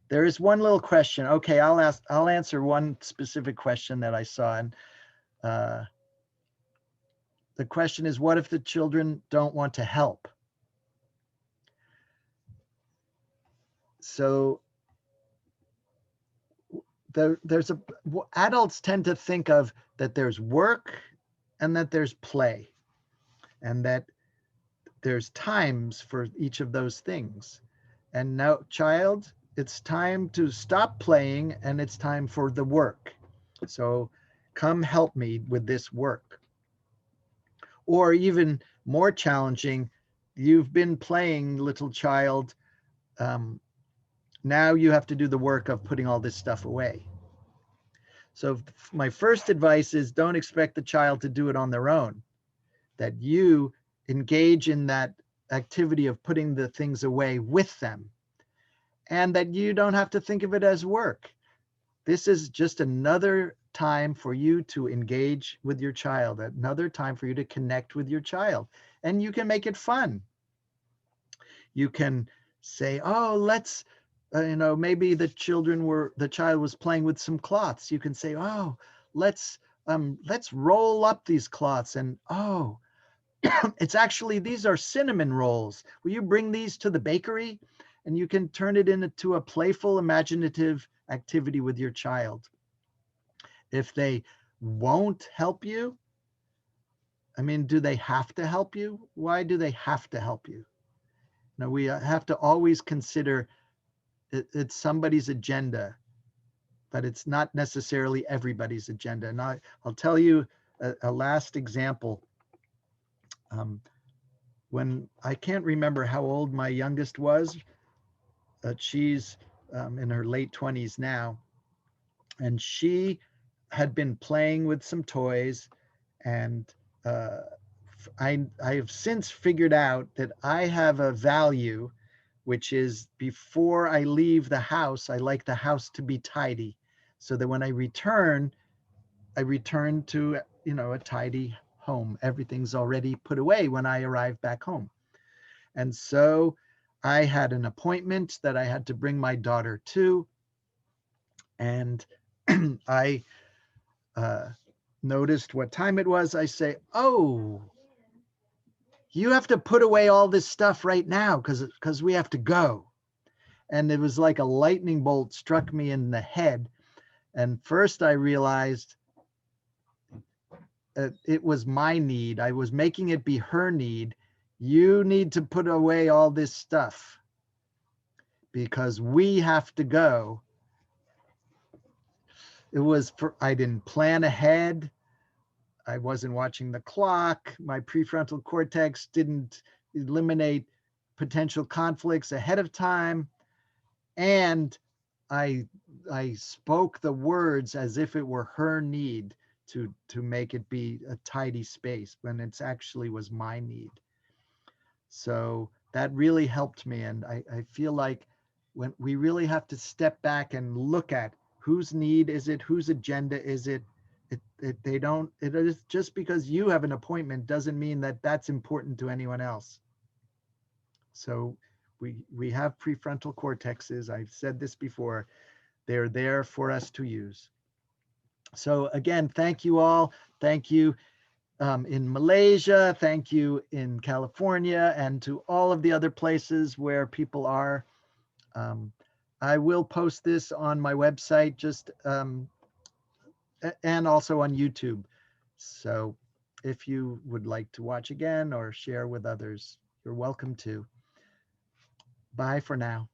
there is one little question. Okay, I'll answer one specific question that I saw. And uh, the question is, what if the children don't want to help? So there's adults tend to think of that there's work and that there's play, and that there's times for each of those things. And now, child, it's time to stop playing and it's time for the work. So come help me with this work. Or even more challenging, you've been playing, little child. Um, Now you have to do the work of putting all this stuff away. So my first advice is, don't expect the child to do it on their own, that you engage in that activity of putting the things away with them, and that you don't have to think of it as work. This is just another time for you to engage with your child, another time for you to connect with your child. And you can make it fun. You can say, oh, let's, maybe the child was playing with some cloths. You can say, oh, let's roll up these cloths. And oh, it's actually, these are cinnamon rolls. Will you bring these to the bakery? And you can turn it into a playful, imaginative activity with your child. If they won't help you, I mean, do they have to help you? Why do they have to help you? Now, we have to always consider it's somebody's agenda, but it's not necessarily everybody's agenda. And I'll tell you a last example. When I can't remember how old my youngest was, she's in her late 20s now, and she had been playing with some toys, and uh, I have since figured out that I have a value, which is before I leave the house, I like the house to be tidy, so that when I return to, a tidy home. Everything's already put away when I arrive back home. And so I had an appointment that I had to bring my daughter to, and I noticed what time it was. I say, "Oh, you have to put away all this stuff right now because we have to go." And it was like a lightning bolt struck me in the head. And first I realized it was my need. I was making it be her need. You need to put away all this stuff because we have to go. I didn't plan ahead. I wasn't watching the clock. My prefrontal cortex didn't eliminate potential conflicts ahead of time. And I I spoke the words as if it were her need to make it be a tidy space when it's actually was my need. So that really helped me. And I feel like when we really have to step back and look at whose need is it, whose agenda is it. It is just because you have an appointment doesn't mean that that's important to anyone else. So we have prefrontal cortexes. I've said this before. They're there for us to use. So again, thank you all. Thank you in Malaysia. Thank you in California, and to all of the other places where people are. Um, I will post this on my website, and also on YouTube. So if you would like to watch again or share with others, you're welcome to. Bye for now.